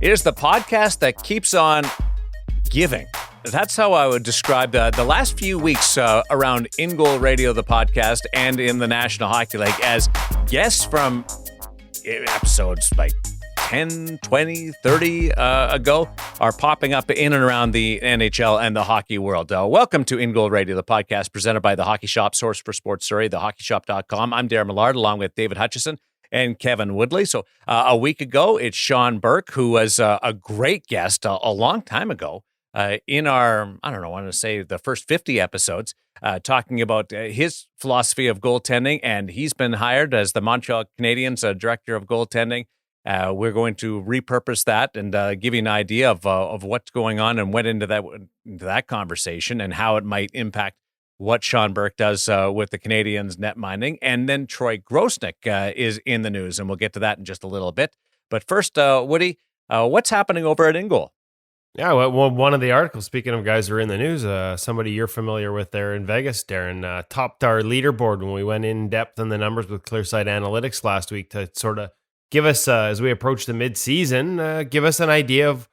It is the podcast that keeps on giving. That's how I would describe the last few weeks around In Goal Radio, the podcast, and in the National Hockey League, as guests from episodes like 10, 20, 30 ago are popping up in and around the NHL and the hockey world. Welcome to In Goal Radio, the podcast presented by The Hockey Shop, source for sports story, thehockeyshop.com. I'm Darren Millard, along with David Hutchison and Kevin Woodley. So a week ago, it's Sean Burke, who was a great guest a long time ago in our, I want to say the first 50 episodes, talking about his philosophy of goaltending. And he's been hired as the Montreal Canadiens director of goaltending. We're going to repurpose that and give you an idea of what's going on and went into that conversation and how it might impact what Sean Burke does with the Canadiens net mining. And then Troy Grosnick is in the news, and we'll get to that in just a little bit. But first, Woody, what's happening over at In Goal? Yeah, well, one of the articles, speaking of guys who are in the news, somebody you're familiar with there in Vegas, Darren, topped our leaderboard when we went in depth on the numbers with Clearsight Analytics last week to sort of give us, as we approach the mid-season, give us an idea of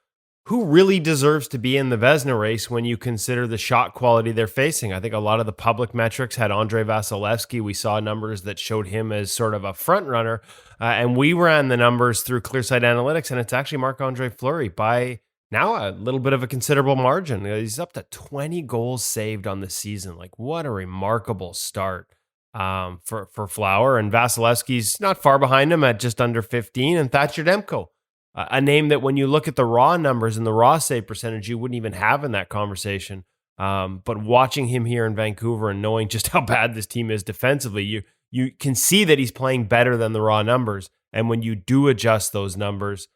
who really deserves to be in the Vezina race when you consider the shot quality they're facing. I think a lot of the public metrics had Andrei Vasilevsky. We saw numbers that showed him as sort of a front runner, and we ran the numbers through Clearsight Analytics, and it's actually Marc-Andre Fleury by now a little bit of a considerable margin. He's up to 20 goals saved on the season. Like, what a remarkable start for Flower. And Vasilevsky's not far behind him at just under 15, and Thatcher Demko, a name that when you look at the raw numbers and the raw save percentage, you wouldn't even have in that conversation. But watching him here in Vancouver and knowing just how bad this team is defensively, you can see that he's playing better than the raw numbers. And when you do adjust those numbers,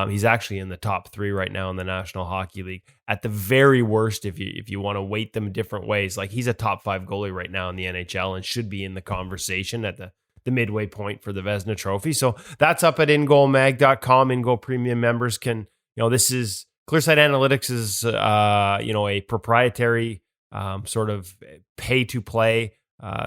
he's actually in the top 3 right now in the National Hockey League. At the very worst, if you want to weight them different ways, like he's a top 5 goalie right now in the NHL and should be in the conversation at the midway point for the Vezina Trophy. So that's up at ingoalmag.com. In Goal Premium members can, this is Clearsight Analytics is, a proprietary sort of pay-to-play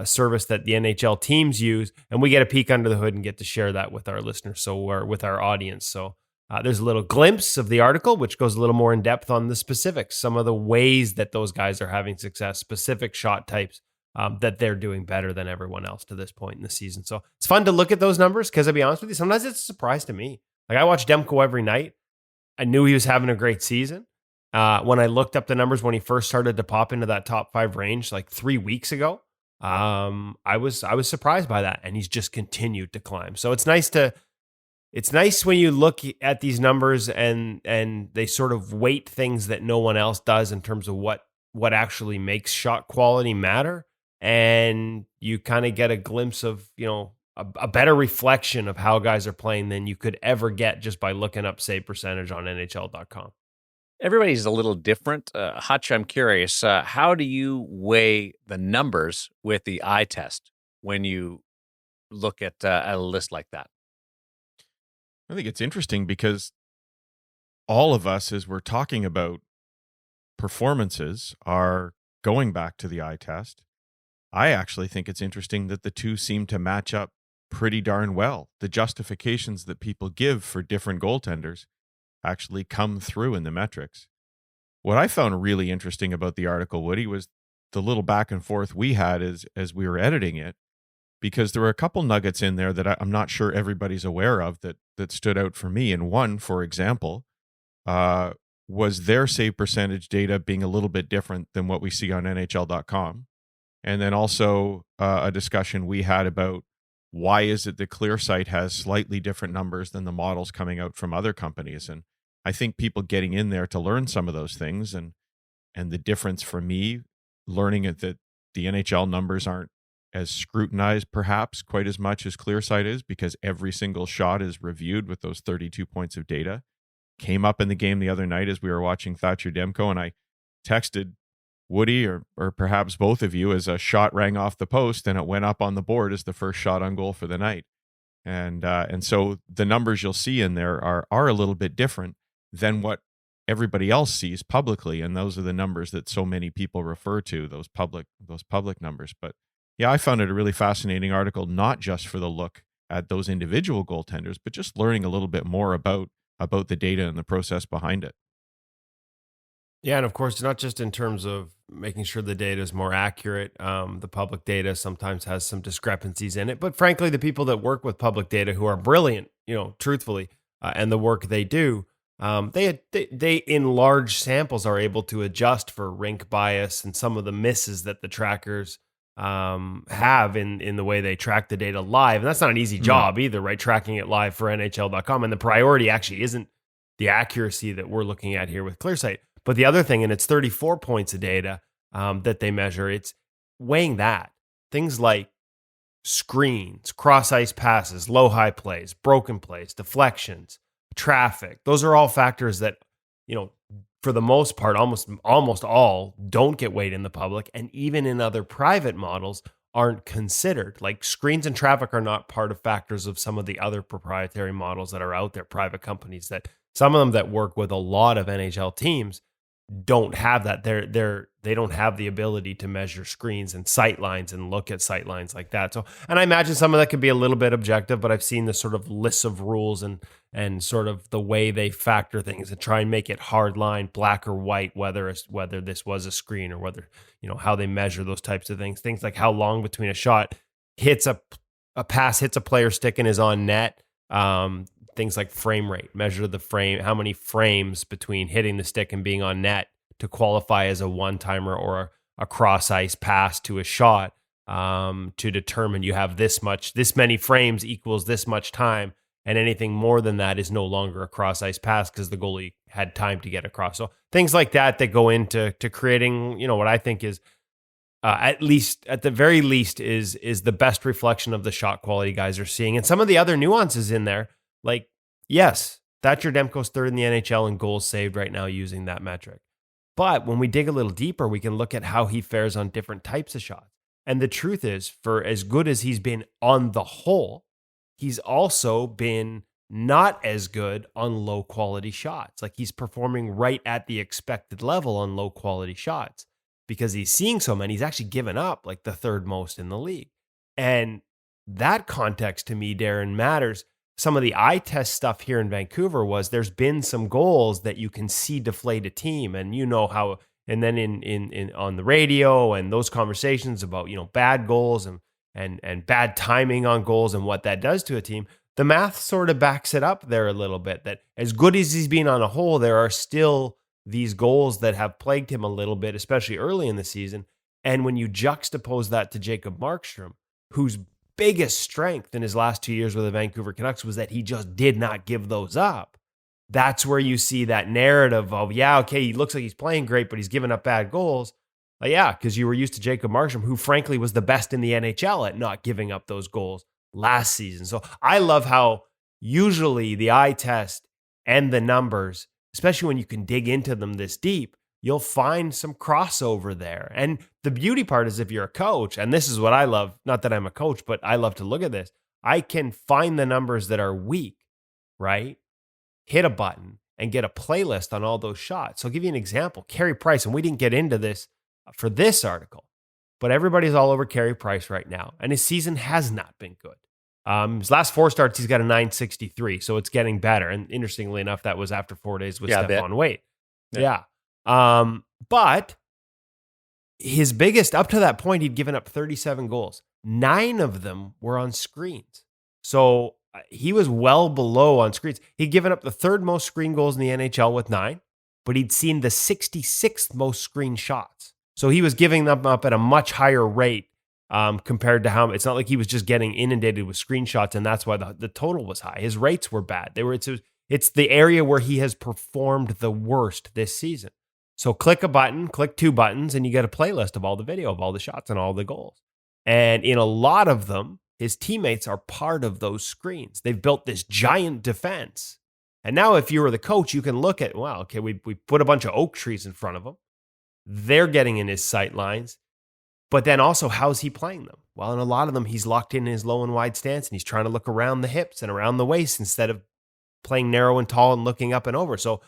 service that the NHL teams use, and we get a peek under the hood and get to share that with our listeners, or with our audience. So there's a little glimpse of the article, which goes a little more in depth on the specifics, some of the ways that those guys are having success, specific shot types that they're doing better than everyone else to this point in the season. So it's fun to look at those numbers because, I'll be honest with you, sometimes it's a surprise to me. Like, I watch Demko every night. I knew he was having a great season. When I looked up the numbers when he first started to pop into that top 5 range like 3 weeks ago, I was surprised by that, and he's just continued to climb. So it's nice when you look at these numbers and they sort of weight things that no one else does in terms of what actually makes shot quality matter. And you kind of get a glimpse of, a better reflection of how guys are playing than you could ever get just by looking up save percentage on NHL.com. Everybody's a little different. Hutch, I'm curious, how do you weigh the numbers with the eye test when you look at a list like that? I think it's interesting because all of us, as we're talking about performances, are going back to the eye test. I actually think it's interesting that the two seem to match up pretty darn well. The justifications that people give for different goaltenders actually come through in the metrics. What I found really interesting about the article, Woody, was the little back and forth we had as we were editing it, because there were a couple nuggets in there that I'm not sure everybody's aware of that stood out for me. And one, for example, was their save percentage data being a little bit different than what we see on NHL.com. And then also a discussion we had about why is it that Clearsight has slightly different numbers than the models coming out from other companies. And I think people getting in there to learn some of those things, and the difference for me, learning it that the NHL numbers aren't as scrutinized perhaps quite as much as Clearsight is, because every single shot is reviewed with those 32 points of data, came up in the game the other night as we were watching Thatcher Demko, and I texted Woody or perhaps both of you as a shot rang off the post and it went up on the board as the first shot on goal for the night. And so the numbers you'll see in there are a little bit different than what everybody else sees publicly, and those are the numbers that so many people refer to, those public numbers. But yeah, I found it a really fascinating article, not just for the look at those individual goaltenders, but just learning a little bit more about about the data and the process behind it. Yeah, and of course, not just in terms of making sure the data is more accurate. The public data sometimes has some discrepancies in it, but frankly, the people that work with public data who are brilliant, truthfully, and the work they do, they in large samples are able to adjust for rink bias and some of the misses that the trackers have in the way they track the data live. And that's not an easy job either, right? Tracking it live for NHL.com, and the priority actually isn't the accuracy that we're looking at here with ClearSight. But the other thing, and it's 34 points of data that they measure, it's weighing that. Things like screens, cross ice passes, low high plays, broken plays, deflections, traffic. Those are all factors that, for the most part, almost all don't get weighed in the public, and even in other private models aren't considered. Like screens and traffic are not part of factors of some of the other proprietary models that are out there, private companies that some of them that work with a lot of NHL teams don't have that. They don't have the ability to measure screens and sight lines and look at sight lines like that. So, and I imagine some of that could be a little bit objective, but I've seen the sort of lists of rules and sort of the way they factor things and try and make it hard line, black or white, whether this was a screen or whether, how they measure those types of things. Things like how long between a shot hits a pass hits a player stick and is on net. Things like frame rate, measure the frame, how many frames between hitting the stick and being on net to qualify as a one-timer or a cross-ice pass to a shot, to determine you have this many frames equals this much time, and anything more than that is no longer a cross-ice pass because the goalie had time to get across. So things like that go into creating, what I think is at the very least is the best reflection of the shot quality guys are seeing. And some of the other nuances in there, like, yes, Thatcher Demko's third in the NHL in goals saved right now using that metric. But when we dig a little deeper, we can look at how he fares on different types of shots. And the truth is, for as good as he's been on the whole, he's also been not as good on low quality shots. Like he's performing right at the expected level on low quality shots because he's seeing so many. He's actually given up like the third most in the league. And that context to me, Darren, matters. Some of the eye test stuff here in Vancouver was there's been some goals that you can see deflate a team, and how, and then in on the radio and those conversations about bad goals and bad timing on goals and what that does to a team. The math sort of backs it up there a little bit. That as good as he's been on a whole, there are still these goals that have plagued him a little bit, especially early in the season. And when you juxtapose that to Jacob Markstrom, who's biggest strength in his last 2 years with the Vancouver Canucks was that he just did not give those up. That's where you see that narrative of, he looks like he's playing great, but he's giving up bad goals. Because you were used to Jacob Markstrom, who frankly was the best in the NHL at not giving up those goals last season. So I love how usually the eye test and the numbers, especially when you can dig into them this deep, you'll find some crossover there. And the beauty part is if you're a coach, and this is what I love, not that I'm a coach, but I love to look at this, I can find the numbers that are weak, right? Hit a button and get a playlist on all those shots. So I'll give you an example. Carey Price, and we didn't get into this for this article, but everybody's all over Carey Price right now, and his season has not been good. His last 4 starts, he's got a 963, so it's getting better. And interestingly enough, that was after 4 days with Stephon Waite. Yeah. But his biggest, up to that point, he'd given up 37 goals. 9 of them were on screens. So he was well below on screens. He'd given up the third most screen goals in the NHL with 9, but he'd seen the 66th most screen shots. So he was giving them up at a much higher rate compared to how, it's not like he was just getting inundated with screenshots, and that's why the total was high. His rates were bad. It's the area where he has performed the worst this season. So click a button, click 2 buttons, and you get a playlist of all the video of all the shots and all the goals. And in a lot of them, his teammates are part of those screens. They've built this giant defense. And now if you were the coach, you can look at, we put a bunch of oak trees in front of him. They're getting in his sight lines. But then also, how's he playing them? Well, in a lot of them, he's locked in his low and wide stance, and he's trying to look around the hips and around the waist instead of playing narrow and tall and looking up and over. So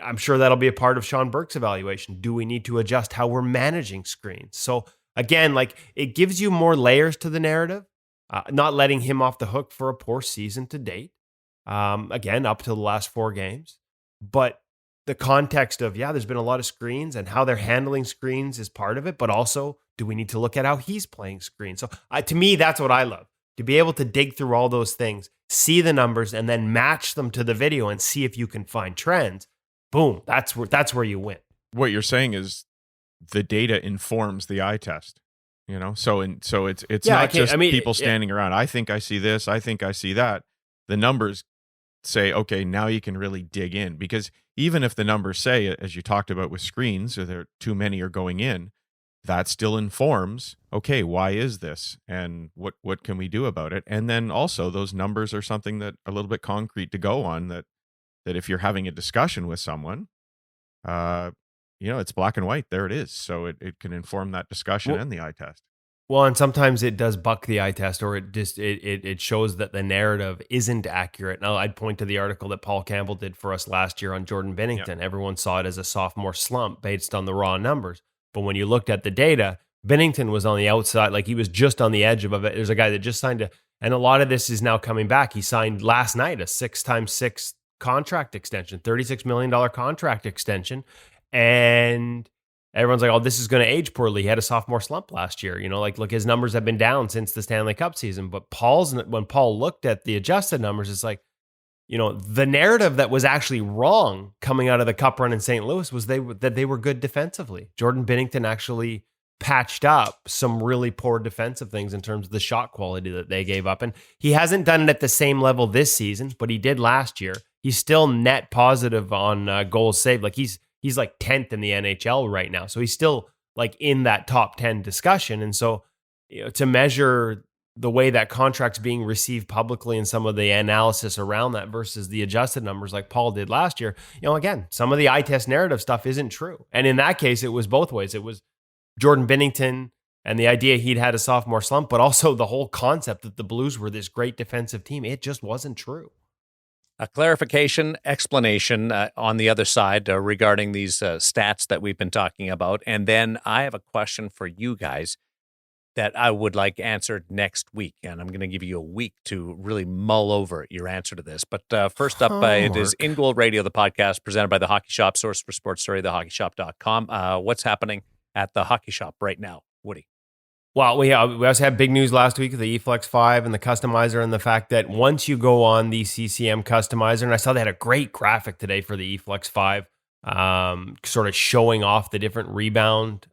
I'm sure that'll be a part of Sean Burke's evaluation. Do we need to adjust how we're managing screens? So again, it gives you more layers to the narrative, not letting him off the hook for a poor season to date. again, up to the last 4 games. But the context of, there's been a lot of screens and how they're handling screens is part of it. But also, do we need to look at how he's playing screens? So to me, that's what I love. To be able to dig through all those things, see the numbers, and then match them to the video and see if you can find trends. Boom, that's where you win. What you're saying is the data informs the eye test. So it's not just people standing around. I think I see this. I think I see that. The numbers say, okay, now you can really dig in, because even if the numbers say, as you talked about with screens, or there too many are going in, that still informs, okay, why is this, and what can we do about it? And then also those numbers are something that are a little bit concrete to go on, that if you're having a discussion with someone, it's black and white. There it is. So it can inform that discussion and the eye test. Well, and sometimes it does buck the eye test, or it shows that the narrative isn't accurate. Now, I'd point to the article that Paul Campbell did for us last year on Jordan Binnington. Yep. Everyone saw it as a sophomore slump based on the raw numbers. But when you looked at the data, Binnington was on the outside, like he was just on the edge of it. There's a guy that just signed and a lot of this is now coming back. He signed last night a 6x6 contract extension, $36 million contract extension. And everyone's like, oh, this is going to age poorly. He had a sophomore slump last year. Look, his numbers have been down since the Stanley Cup season. But when Paul looked at the adjusted numbers, it's like, the narrative that was actually wrong coming out of the Cup run in St. Louis was that they were good defensively. Jordan Binnington actually patched up some really poor defensive things in terms of the shot quality that they gave up. And he hasn't done it at the same level this season, but he did last year. He's still net positive on goals saved. Like he's like 10th in the NHL right now. So he's still like in that top 10 discussion. And so to measure the way that contract's being received publicly and some of the analysis around that versus the adjusted numbers like Paul did last year, again, some of the eye test narrative stuff isn't true. And in that case, it was both ways. It was Jordan Binnington and the idea he'd had a sophomore slump, but also the whole concept that the Blues were this great defensive team. It just wasn't true. A clarification, explanation on the other side regarding these stats that we've been talking about. And then I have a question for you guys that I would like answered next week. And I'm going to give you a week to really mull over your answer to this. But first up, it is In Goal Radio, the podcast presented by The Hockey Shop, source for sports story, thehockeyshop.com. What's happening at The Hockey Shop right now, Woody? Well, we also had big news last week with the eFlex 5 and the customizer, and the fact that once you go on the CCM customizer, and I saw they had a great graphic today for the eFlex 5, sort of showing off the different rebound,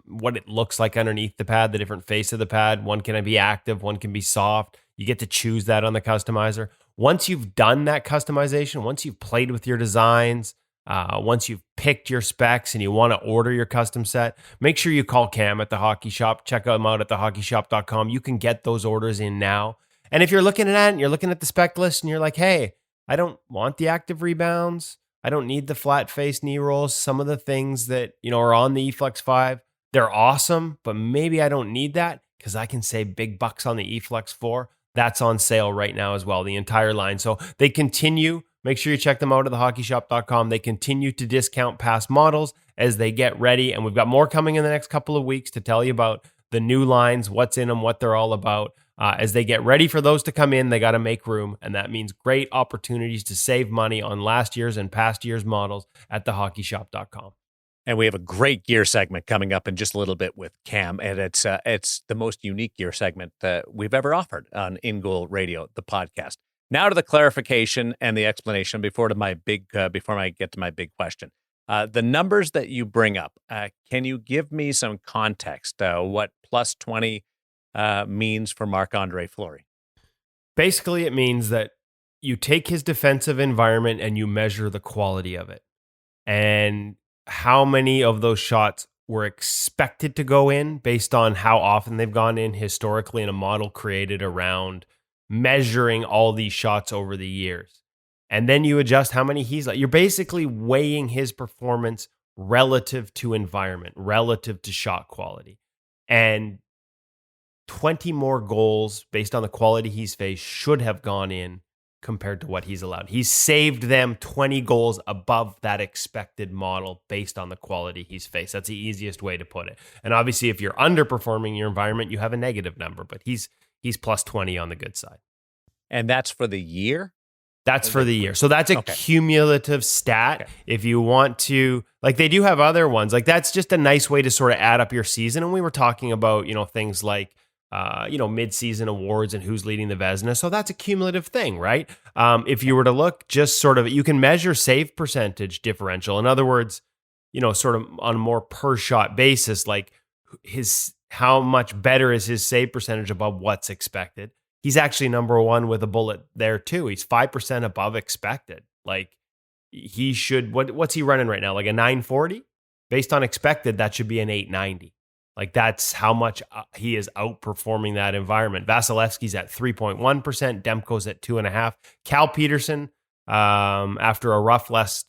what it looks like underneath the pad, the different face of the pad. One can be active, one can be soft. You get to choose that on the customizer. Once you've done that customization, once you've played with your designs, once you've picked your specs and you want to order your custom set, make sure you call Cam at The Hockey Shop. Check them out at thehockeyshop.com. You can get those orders in now. And if you're looking at it and you're looking at the spec list and you're like, hey, I don't want the active rebounds, I don't need the flat face knee rolls, some of the things that are on the eFlex 5, they're awesome, but maybe I don't need that because I can save big bucks on the eFlex 4. That's on sale right now as well, the entire line. So they continue. Make sure you check them out at thehockeyshop.com. They continue to discount past models as they get ready. And we've got more coming in the next couple of weeks to tell you about the new lines, what's in them, what they're all about. As they get ready for those to come in, they got to make room. And that means great opportunities to save money on last year's and past year's models at thehockeyshop.com. And we have a great gear segment coming up in just a little bit with Cam. And it's the most unique gear segment that we've ever offered on In Goal Radio, the podcast. Now to the clarification and the explanation before I get to my big question. The numbers that you bring up, can you give me some context what plus 20 means for Marc-Andre Fleury? Basically, it means that you take his defensive environment and you measure the quality of it. And how many of those shots were expected to go in based on how often they've gone in historically in a model created around measuring all these shots over the years. And then you adjust how many he's like. You're basically weighing his performance relative to environment, relative to shot quality. And 20 more goals based on the quality he's faced should have gone in compared to what he's allowed. He's saved them 20 goals above that expected model based on the quality he's faced. That's the easiest way to put it. And obviously, if you're underperforming your environment, you have a negative number, but he's plus 20 on the good side. And that's for the year? That's for the year. So that's a cumulative stat. Okay. If you want to, like, they do have other ones. Like, that's just a nice way to sort of add up your season. And we were talking about, things like, mid-season awards and who's leading the Vezina. So that's a cumulative thing, right? If you were to look just sort of, you can measure save percentage differential. In other words, sort of on a more per shot basis, like how much better is his save percentage above what's expected. He's actually number one with a bullet there too. He's 5% above expected. Like, he should, what's he running right now? Like a 940? Based on expected, that should be an 890. Like, that's how much he is outperforming that environment. Vasilevsky's at 3.1%. Demko's at 2.5%. Cal Peterson, after a rough last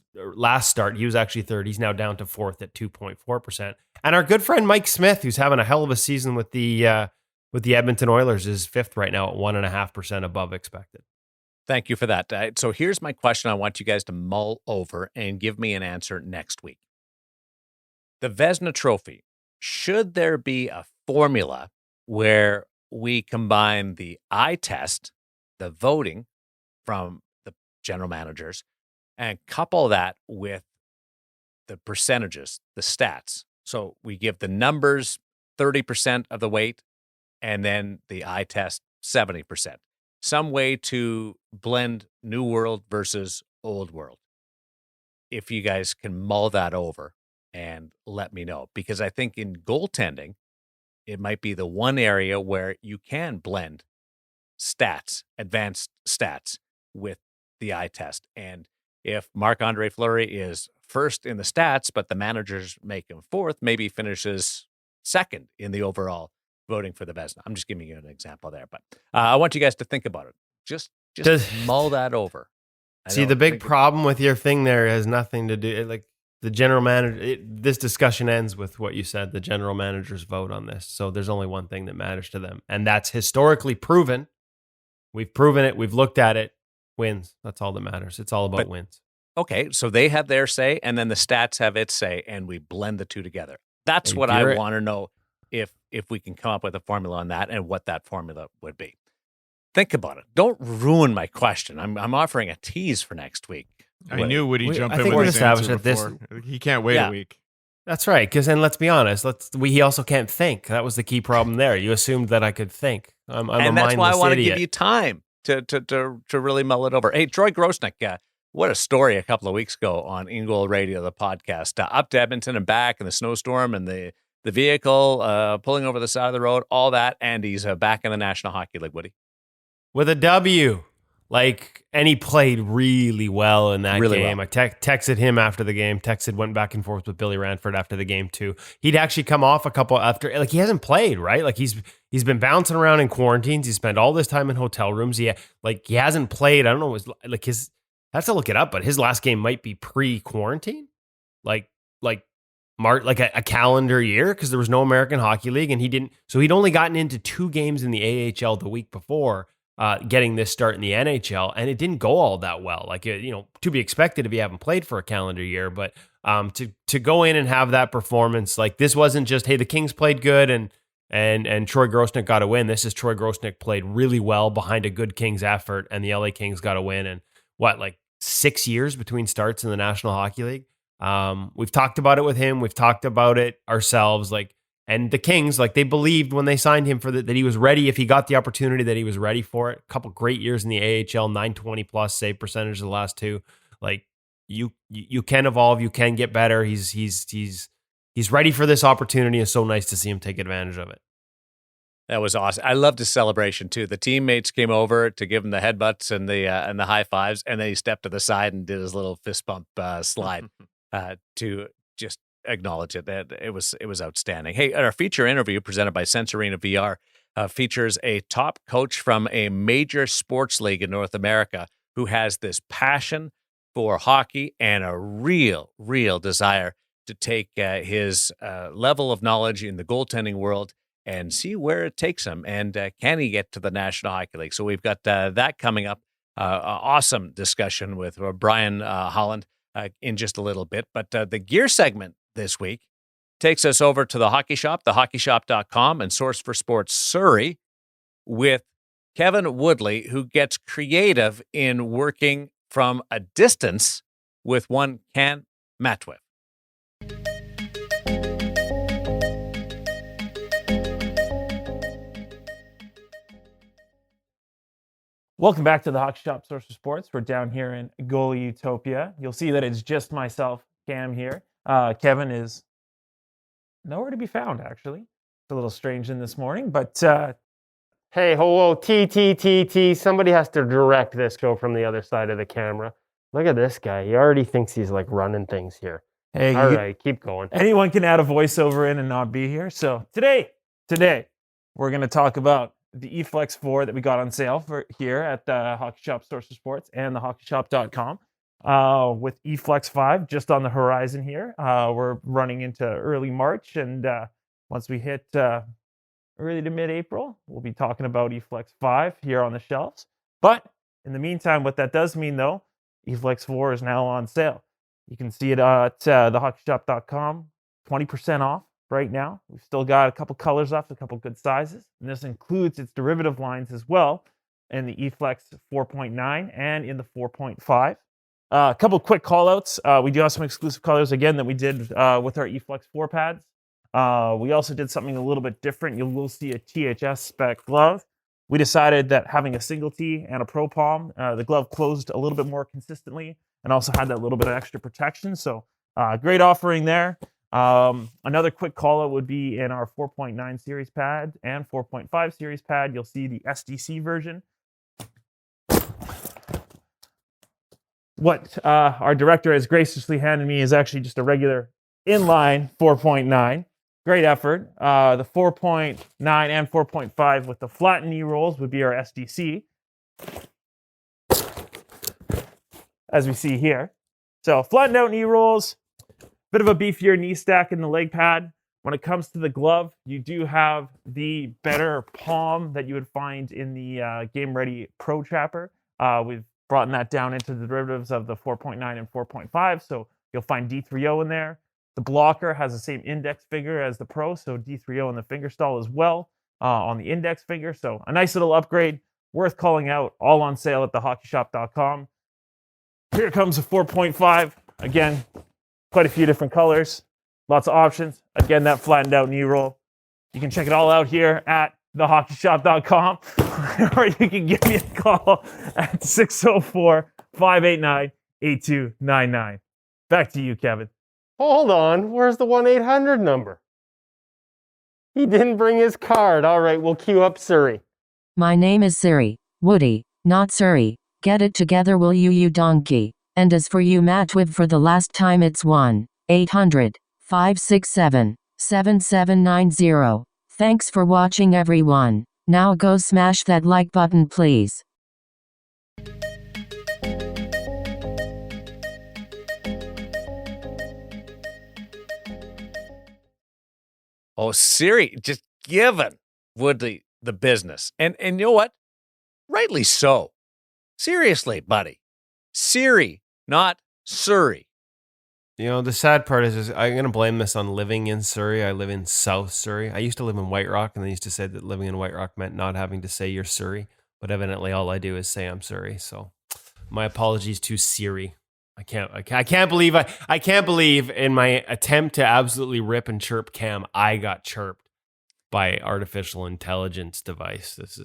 start, he was actually third. He's now down to fourth at 2.4%. And our good friend Mike Smith, who's having a hell of a season with the Edmonton Oilers, is fifth right now at 1.5% above expected. Thank you for that. So here's my question I want you guys to mull over and give me an answer next week. The Vezina Trophy, should there be a formula where we combine the eye test, the voting from the general managers, and couple that with the percentages, the stats? So we give the numbers 30% of the weight, and then the eye test 70%. Some way to blend new world versus old world. If you guys can mull that over and let me know, because I think in goaltending, it might be the one area where you can blend stats, advanced stats, with the eye test. And if Marc-Andre Fleury is first in the stats, but the managers make him fourth, maybe finishes second in the overall voting for the Vezina. I'm just giving you an example there, but I want you guys to think about it. Just mull that over. See, the big problem with your thing there has nothing to do, like, the general manager, this discussion ends with what you said, the general managers vote on this. So there's only one thing that matters to them, and that's historically proven. We've proven it. We've looked at it. Wins. That's all that matters. It's all about wins. Okay, so they have their say, and then the stats have its say, and we blend the two together. That's what I want to know, if we can come up with a formula on that and what that formula would be. Think about it. Don't ruin my question. I'm offering a tease for next week. I knew Woody jump in with his answer before. He can't wait a week. That's right. Because then let's be honest. He also can't think. That was the key problem there. You assumed that I could think. I'm and a that's why I want idiot. to give you time to really mull it over. Hey, Troy Grosnick, what a story a couple of weeks ago on InGoal Radio, the podcast. Up to Edmonton and back in the snowstorm and the vehicle pulling over the side of the road, all that, and he's back in the National Hockey League, Woody. With a W. And he played really well in that game. Well. I texted him after the game, went back and forth with Billy Ranford after the game too. He'd actually come off a couple after, he hasn't played, right? Like, he's been bouncing around in quarantines. He spent all this time in hotel rooms. He hasn't played. I don't know, I have to look it up, but his last game might be pre-quarantine. Like a calendar year, because there was no American Hockey League, and he'd only gotten into 2 games in the AHL the week before getting this start in the NHL, and it didn't go all that well. To be expected if you haven't played for a calendar year, but to go in and have that performance, this wasn't just, hey, the Kings played good and Troy Grosnick got a win. This is Troy Grosnick played really well behind a good Kings effort, and the LA Kings got a win. And 6 years between starts in the National Hockey League. We've talked about it with him. We've talked about it ourselves. And the Kings, they believed when they signed him that he was ready. If he got the opportunity, that he was ready for it. A couple great years in the AHL, 920 plus save percentage the last 2. You can evolve, you can get better. He's ready for this opportunity. It's so nice to see him take advantage of it. That was awesome. I loved his celebration too. The teammates came over to give him the headbutts and the high fives, and then he stepped to the side and did his little fist bump slide to just acknowledge it. It was outstanding. Hey, our feature interview presented by Sensorina VR features a top coach from a major sports league in North America who has this passion for hockey and a real desire to take his level of knowledge in the goaltending world and see where it takes him, and can he get to the National Hockey League? So we've got that coming up. Awesome discussion with Brian Haaland in just a little bit. But the gear segment this week takes us over to the Hockey Shop, thehockeyshop.com, and Source for Sports Surrey with Kevin Woodley, who gets creative in working from a distance with one can Matwiv. Welcome back to the Hockey Shop Source for Sports. We're down here in Goalie Utopia. You'll see that it's just myself, Cam, here. Kevin is nowhere to be found, actually. It's a little strange in this morning, but Hey, whoa, T. Somebody has to direct this go from the other side of the camera. Look at this guy. He already thinks he's like running things here. hey, All right, keep going. anyone can add a voiceover in and not be here. So today, we're going to talk about the eFlex 4 that we got on sale for here at the Hockey Shop Source for Sports and the hockeyshop.com. With eFlex 5 just on the horizon here. We're running into early March, and once we hit early to mid-April, we'll be talking about eFlex 5 here on the shelves. But in the meantime, what that does mean, though, eFlex 4 is now on sale. You can see it at thehockeyshop.com, 20% off right now. We've still got a couple colors left, a couple good sizes, and this includes its derivative lines as well in the eFlex 4.9 and in the 4.5. A couple quick call-outs. We do have some exclusive colors, again, that we did with our eFlex 4 pads. We also did something a little bit different. You will see a THS spec glove. We decided that having a single T and a Pro Palm, the glove closed a little bit more consistently and also had that little bit of extra protection. So great offering there. Another quick call out would be in our 4.9 series pad and 4.5 series pad. You'll see the SDC version. What our director has graciously handed me is actually just a regular inline 4.9. Great effort. The 4.9 and 4.5 with the flattened knee rolls would be our SDC, as we see here. So flattened out knee rolls, bit of a beefier knee stack in the leg pad. When it comes to the glove, you do have the better palm that you would find in the Game Ready Pro Trapper. We've brought that down into the derivatives of the 4.9 and 4.5, so you'll find D3O in there. The blocker has the same index finger as the Pro, so D3O in the finger stall as well on the index finger. So a nice little upgrade, worth calling out, all on sale at thehockeyshop.com. Here comes the 4.5. Again, quite a few different colors, lots of options. Again, that flattened out knee roll. You can check it all out here at thehockeyshop.com, or you can give me a call at 604-589-8299. Back to you, Kevin. Hold on. Where's the 1-800 number? He didn't bring his card. All right, we'll queue up Surrey. My name is Siri, Woody, not Surrey. Get it together, will you, you donkey? And as for you, Matwiv, for the last time, it's 1-800-567-7790. Thanks for watching, everyone. Now go smash that like button, please. Oh, Siri just giving Woodley the business. And you know what? Rightly so. Seriously, buddy. Siri, not Surrey. You know, the sad part is I'm going to blame this on living in Surrey. I live in South Surrey. I used to live in White Rock, and they used to say that living in White Rock meant not having to say you're Surrey. But evidently, all I do is say I'm Surrey. So my apologies to Siri. I can't believe in my attempt to absolutely rip and chirp Cam, I got chirped by artificial intelligence device. This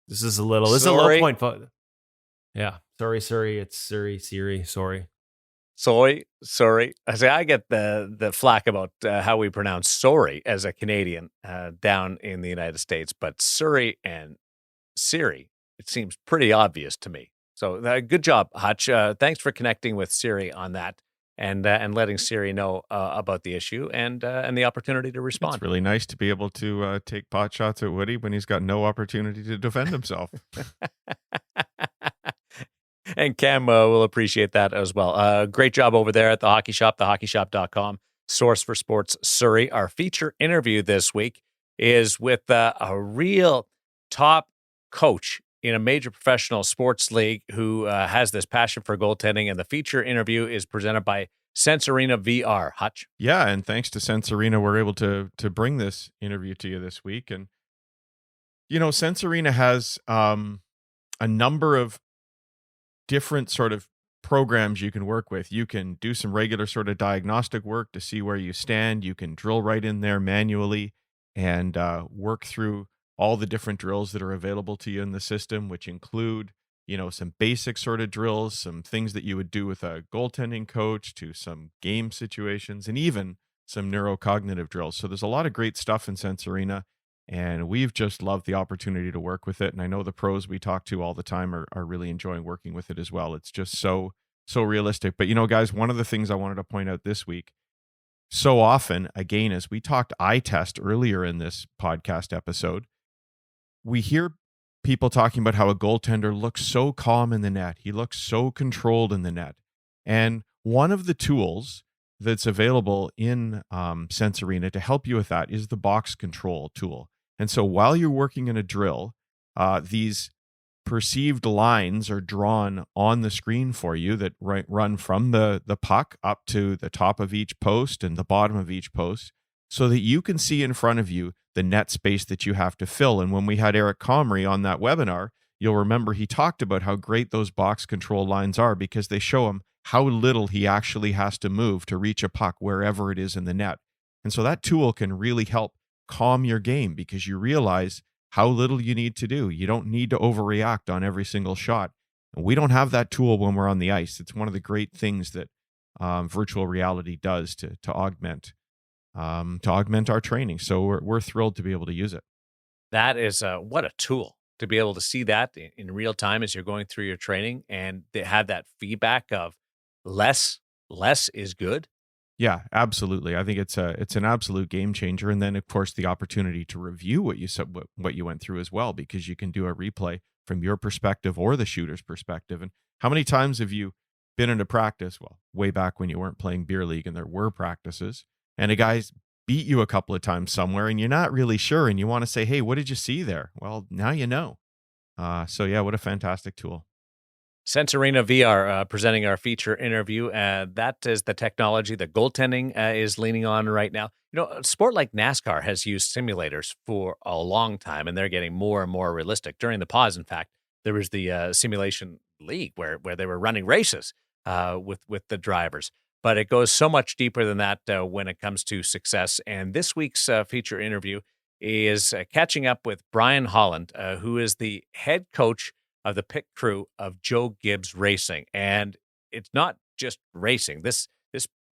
is a low point. Yeah, sorry, it's Siri, sorry. Sorry. I say I get the flack about how we pronounce sorry as a Canadian down in the United States, but Surrey and Siri, it seems pretty obvious to me. So good job, Hutch. Thanks for connecting with Siri on that and letting Siri know about the issue and the opportunity to respond. It's really nice to be able to take pot shots at Woody when he's got no opportunity to defend himself. And Cam will appreciate that as well. Great job over there at the Hockey Shop, thehockeyshop.com, source for sports Surrey. Our feature interview this week is with a real top coach in a major professional sports league who has this passion for goaltending. And the feature interview is presented by Sense Arena VR. Hutch? Yeah, and thanks to Sense Arena, we're able to bring this interview to you this week. And, you know, Sense Arena has a number of different sort of programs you can work with. You can do some regular sort of diagnostic work to see where you stand. You can drill right in there manually and work through all the different drills that are available to you in the system, which include, some basic sort of drills, some things that you would do with a goaltending coach, to some game situations, and even some neurocognitive drills. So there's a lot of great stuff in Sense Arena, and we've just loved the opportunity to work with it. And I know the pros we talk to all the time are really enjoying working with it as well. It's just so realistic. But guys, one of the things I wanted to point out this week, so often, again, as we talked eye test earlier in this podcast episode, we hear people talking about how a goaltender looks so calm in the net. He looks so controlled in the net. And one of the tools that's available in Sense Arena to help you with that is the box control tool. And so while you're working in a drill, these perceived lines are drawn on the screen for you that run from the puck up to the top of each post and the bottom of each post, so that you can see in front of you the net space that you have to fill. And when we had Eric Comrie on that webinar, you'll remember he talked about how great those box control lines are, because they show him how little he actually has to move to reach a puck wherever it is in the net. And so that tool can really help calm your game, because you realize how little you need to do. You don't need to overreact on every single shot. And we don't have that tool when we're on the ice. It's one of the great things that virtual reality does to augment our training. So we're thrilled to be able to use it. That is what a tool to be able to see that in real time as you're going through your training, and they have that feedback of less is good. Yeah, absolutely. I think it's an absolute game changer. And then, of course, the opportunity to review what you went through as well, because you can do a replay from your perspective or the shooter's perspective. And how many times have you been in a practice? Well, way back when you weren't playing beer league and there were practices, and a guy's beat you a couple of times somewhere, and you're not really sure, and you want to say, "Hey, what did you see there?" Well, now you know. So yeah, what a fantastic tool. Sense Arena VR presenting our feature interview. That is the technology that goaltending is leaning on right now. A sport like NASCAR has used simulators for a long time, and they're getting more and more realistic. During the pause, in fact, there was the simulation league where they were running races with the drivers. But it goes so much deeper than that when it comes to success. And this week's feature interview is catching up with Brian Haaland, who is the head coach of the pit crew of Joe Gibbs Racing. And it's not just racing. This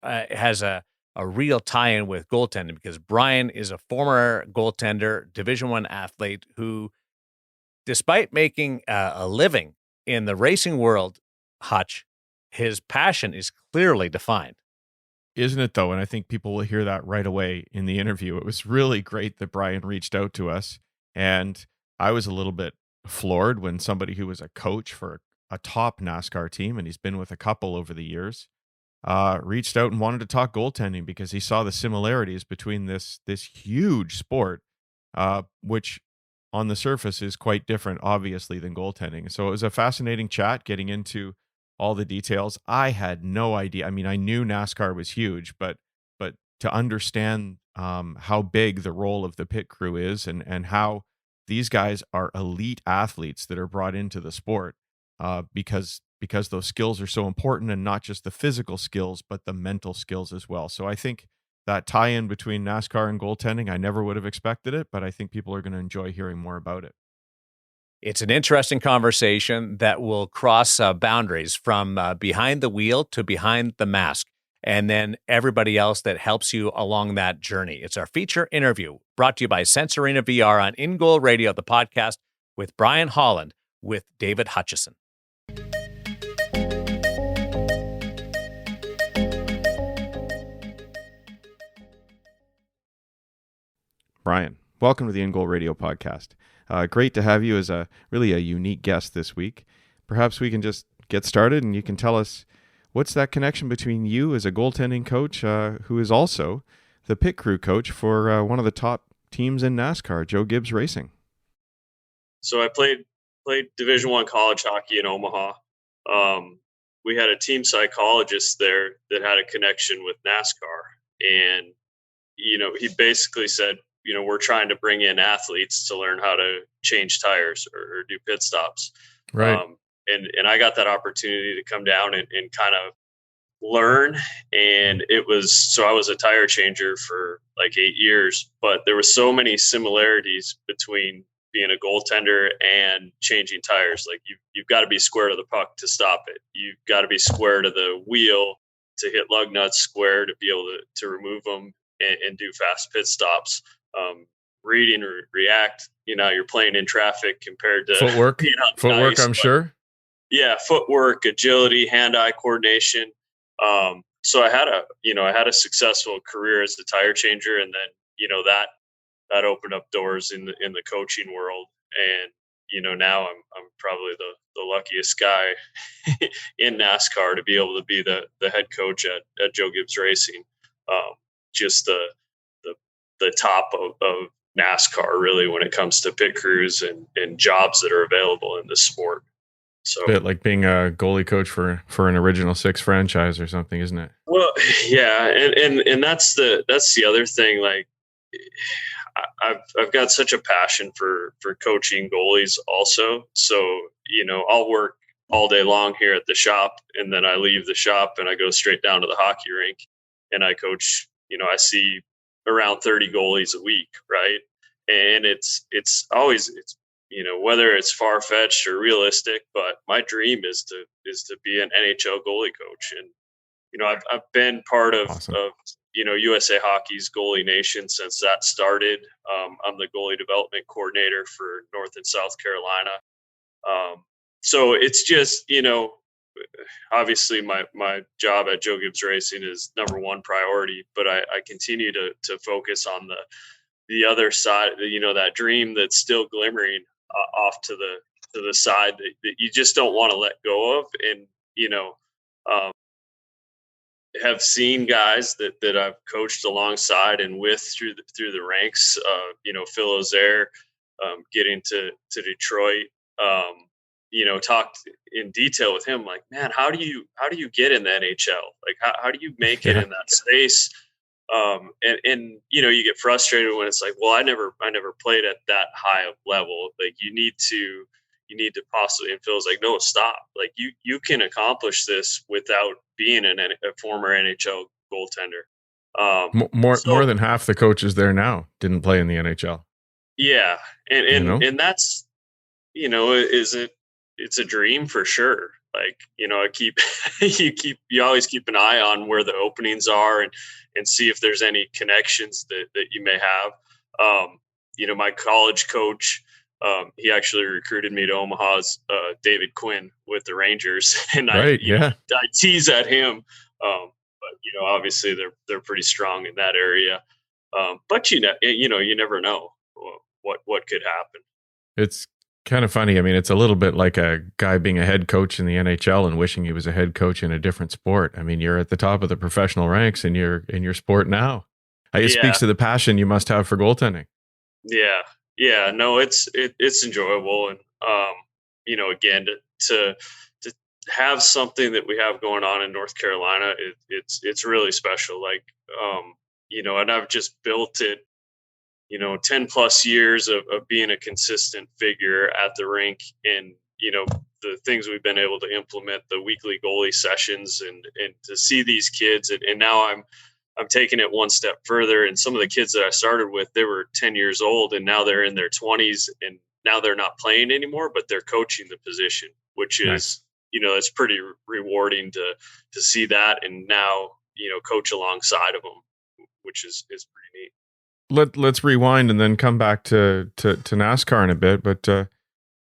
has a real tie-in with goaltending, because Brian is a former goaltender, Division I athlete who, despite making a living in the racing world, Hutch, his passion is clearly defined. Isn't it, though? And I think people will hear that right away in the interview. It was really great that Brian reached out to us. And I was a little bit floored when somebody who was a coach for a top NASCAR team, and he's been with a couple over the years, reached out and wanted to talk goaltending, because he saw the similarities between this huge sport, which on the surface is quite different, obviously, than goaltending. So it was a fascinating chat, getting into all the details. I had no idea. I mean, I knew NASCAR was huge, but to understand how big the role of the pit crew is, and how these guys are elite athletes that are brought into the sport because those skills are so important, and not just the physical skills, but the mental skills as well. So I think that tie-in between NASCAR and goaltending, I never would have expected it, but I think people are going to enjoy hearing more about it. It's an interesting conversation that will cross boundaries from behind the wheel to behind the mask, and then everybody else that helps you along that journey. It's our feature interview brought to you by Sense Arena VR on In Goal Radio, the podcast with Brian Haaland with David Hutchison. Brian, welcome to the In Goal Radio podcast. Great to have you as a unique guest this week. Perhaps we can just get started, and you can tell us, what's that connection between you as a goaltending coach, who is also the pit crew coach for one of the top teams in NASCAR, Joe Gibbs Racing? So I played Division I college hockey in Omaha. We had a team psychologist there that had a connection with NASCAR, and he basically said, we're trying to bring in athletes to learn how to change tires or do pit stops. Right. And I got that opportunity to come down and kind of learn. And I was a tire changer for like 8 years, but there were so many similarities between being a goaltender and changing tires. Like you've got to be square to the puck to stop it. You've got to be square to the wheel to hit lug nuts, square to be able to remove them and do fast pit stops. Read and react. You're playing in traffic compared to Footwork. being on the Footwork, ice, I'm but sure. yeah, footwork, agility, hand-eye coordination. So I had a successful career as a tire changer, and then that opened up doors in the coaching world, and now I'm probably the luckiest guy in NASCAR to be able to be the head coach at Joe Gibbs Racing. Just the top of NASCAR really when it comes to pit crews and jobs that are available in this sport. So, Bit like being a goalie coach for an Original Six franchise or something, isn't it? well, yeah, and that's the other thing. Like, I've got such a passion for coaching goalies also. So I'll work all day long here at the shop, and then I leave the shop and I go straight down to the hockey rink, and I coach. I see around 30 goalies a week, right? And it's always whether it's far fetched or realistic, but my dream is to be an NHL goalie coach. And I've been part of Awesome. USA Hockey's goalie nation since that started. I'm the goalie development coordinator for North and South Carolina. So it's just obviously my job at Joe Gibbs Racing is number one priority, but I continue to focus on the other side, that dream that's still glimmering off to the side that you just don't want to let go of. And um, have seen guys that I've coached alongside and with through the ranks. Phil Ozair, getting to Detroit. Talked in detail with him. Like, man, how do you get in the NHL? Like, how do you make it in that space? And you get frustrated when it's like, well, I never played at that high of level. Like, you need to possibly, and Phil's like, no, stop. Like, you can accomplish this without being a former NHL goaltender. More than half the coaches there now didn't play in the NHL. Yeah. And that's, it's a dream for sure. Like, you always keep an eye on where the openings are and see if there's any connections that you may have. My college coach, he actually recruited me to Omaha's David Quinn with the Rangers, and I tease at him. But obviously they're pretty strong in that area. But you never know what could happen. It's kind of funny. I mean, it's a little bit like a guy being a head coach in the NHL and wishing he was a head coach in a different sport. I mean, you're at the top of the professional ranks in your sport now. It speaks to the passion you must have for goaltending. Yeah. No, it's enjoyable, and again, to have something that we have going on in North Carolina, it's really special. Like, and I've just built it. 10 plus years of being a consistent figure at the rink, and the things we've been able to implement, the weekly goalie sessions, and to see these kids, and now I'm taking it one step further. And some of the kids that I started with, they were 10 years old, and now they're in their 20s, and now they're not playing anymore, but they're coaching the position, which is, it's pretty rewarding to see that, and now, coach alongside of them, which is pretty neat. Let's rewind and then come back to NASCAR in a bit. But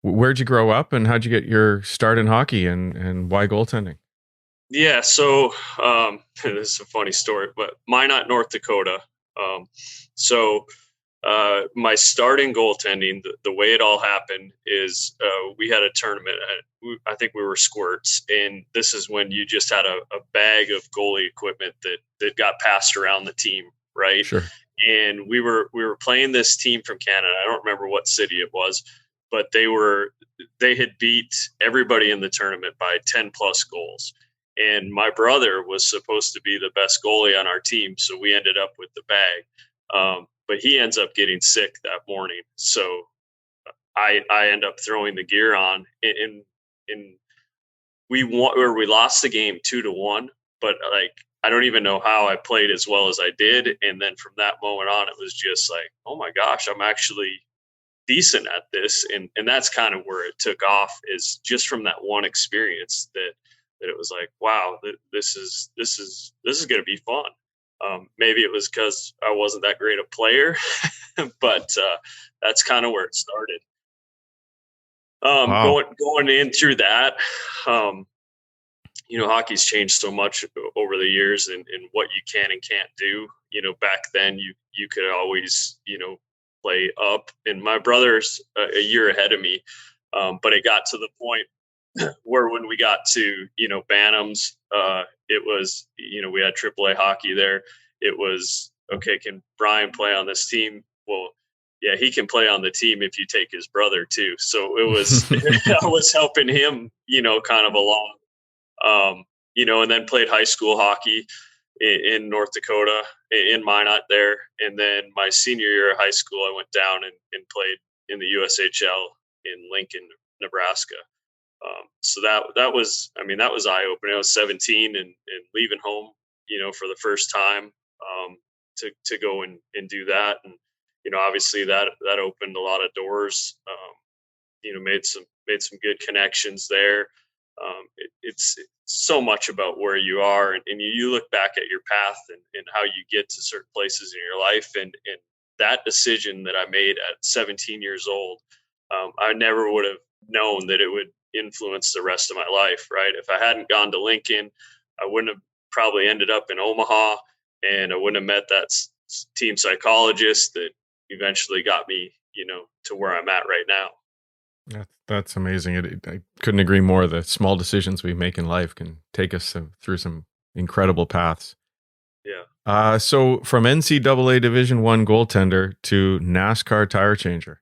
where'd you grow up, and how'd you get your start in hockey, and why goaltending? Yeah, so this is a funny story, but Minot, North Dakota. My start in goaltending, the way it all happened is we had a tournament. I think we were squirts, and this is when you just had a bag of goalie equipment that got passed around the team, right? Sure. And we were playing this team from Canada. I don't remember what city it was, but they had beat everybody in the tournament by 10 plus goals. And my brother was supposed to be the best goalie on our team, so we ended up with the bag. But he ends up getting sick that morning. So I end up throwing the gear on, and we won, or we lost the game 2-1, but like, I don't even know how I played as well as I did. And then from that moment on, it was just like, oh my gosh, I'm actually decent at this. And that's kind of where it took off, is just from that one experience that it was like, wow, this is going to be fun. Maybe it was because I wasn't that great a player, but that's kind of where it started. Wow. Going in through that, hockey's changed so much over the years, and what you can and can't do. Back then you could always, play up, and my brother's a year ahead of me. But it got to the point where when we got to, Bantams, it was, we had AAA hockey there. It was, okay, can Brian play on this team? Well, yeah, he can play on the team if you take his brother too. So it was, I was helping him, kind of along. And then played high school hockey in North Dakota, in Minot there. And then my senior year of high school, I went down and played in the USHL in Lincoln, Nebraska. So that was eye opening. I was 17 and leaving home, for the first time, to go and do that. And, obviously that opened a lot of doors, made some good connections there. It's so much about where you are, and you look back at your path and how you get to certain places in your life, and that decision that I made at 17 years old, I never would have known that it would influence the rest of my life. Right? If I hadn't gone to Lincoln, I wouldn't have probably ended up in Omaha, and I wouldn't have met that team psychologist that eventually got me, to where I'm at right now. That's amazing. I couldn't agree more. The small decisions we make in life can take us through some incredible paths. Yeah. So from NCAA Division I goaltender to NASCAR tire changer.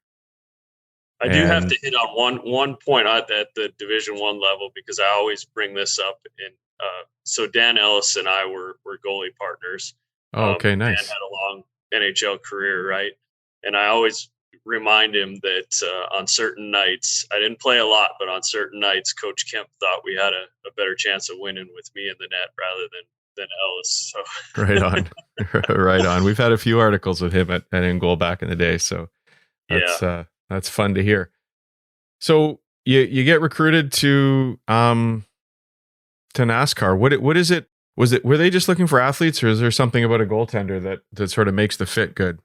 I do have to hit on one point at the Division I level, because I always bring this up. And so Dan Ellis and I were goalie partners. Oh, okay, nice. Dan had a long NHL career, right? And I always remind him that on certain nights, I didn't play a lot, but on certain nights, Coach Kemp thought we had a better chance of winning with me in the net rather than Ellis. So right on, right on. We've had a few articles with him at In Goal back in the day, so that's fun to hear. So you get recruited to NASCAR. What is it? Were they just looking for athletes, or is there something about a goaltender that sort of makes the fit good?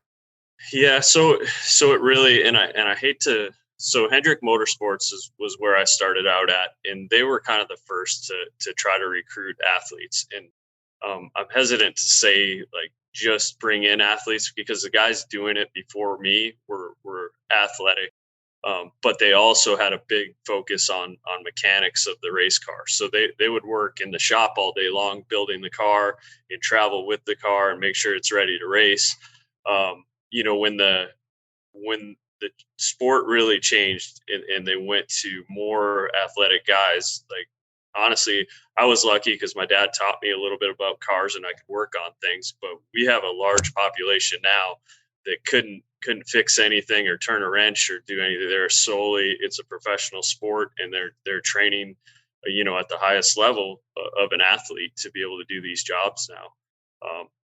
Yeah, so it really, and I hate to. So Hendrick Motorsports was where I started out at, and they were kind of the first to try to recruit athletes. And I'm hesitant to say like just bring in athletes, because the guys doing it before me were athletic, but they also had a big focus on mechanics of the race car. So they would work in the shop all day long building the car and travel with the car and make sure it's ready to race. When the sport really changed and they went to more athletic guys, like, honestly, I was lucky because my dad taught me a little bit about cars and I could work on things, but we have a large population now that couldn't fix anything or turn a wrench or do anything. It's a professional sport, and they're training, at the highest level of an athlete to be able to do these jobs now.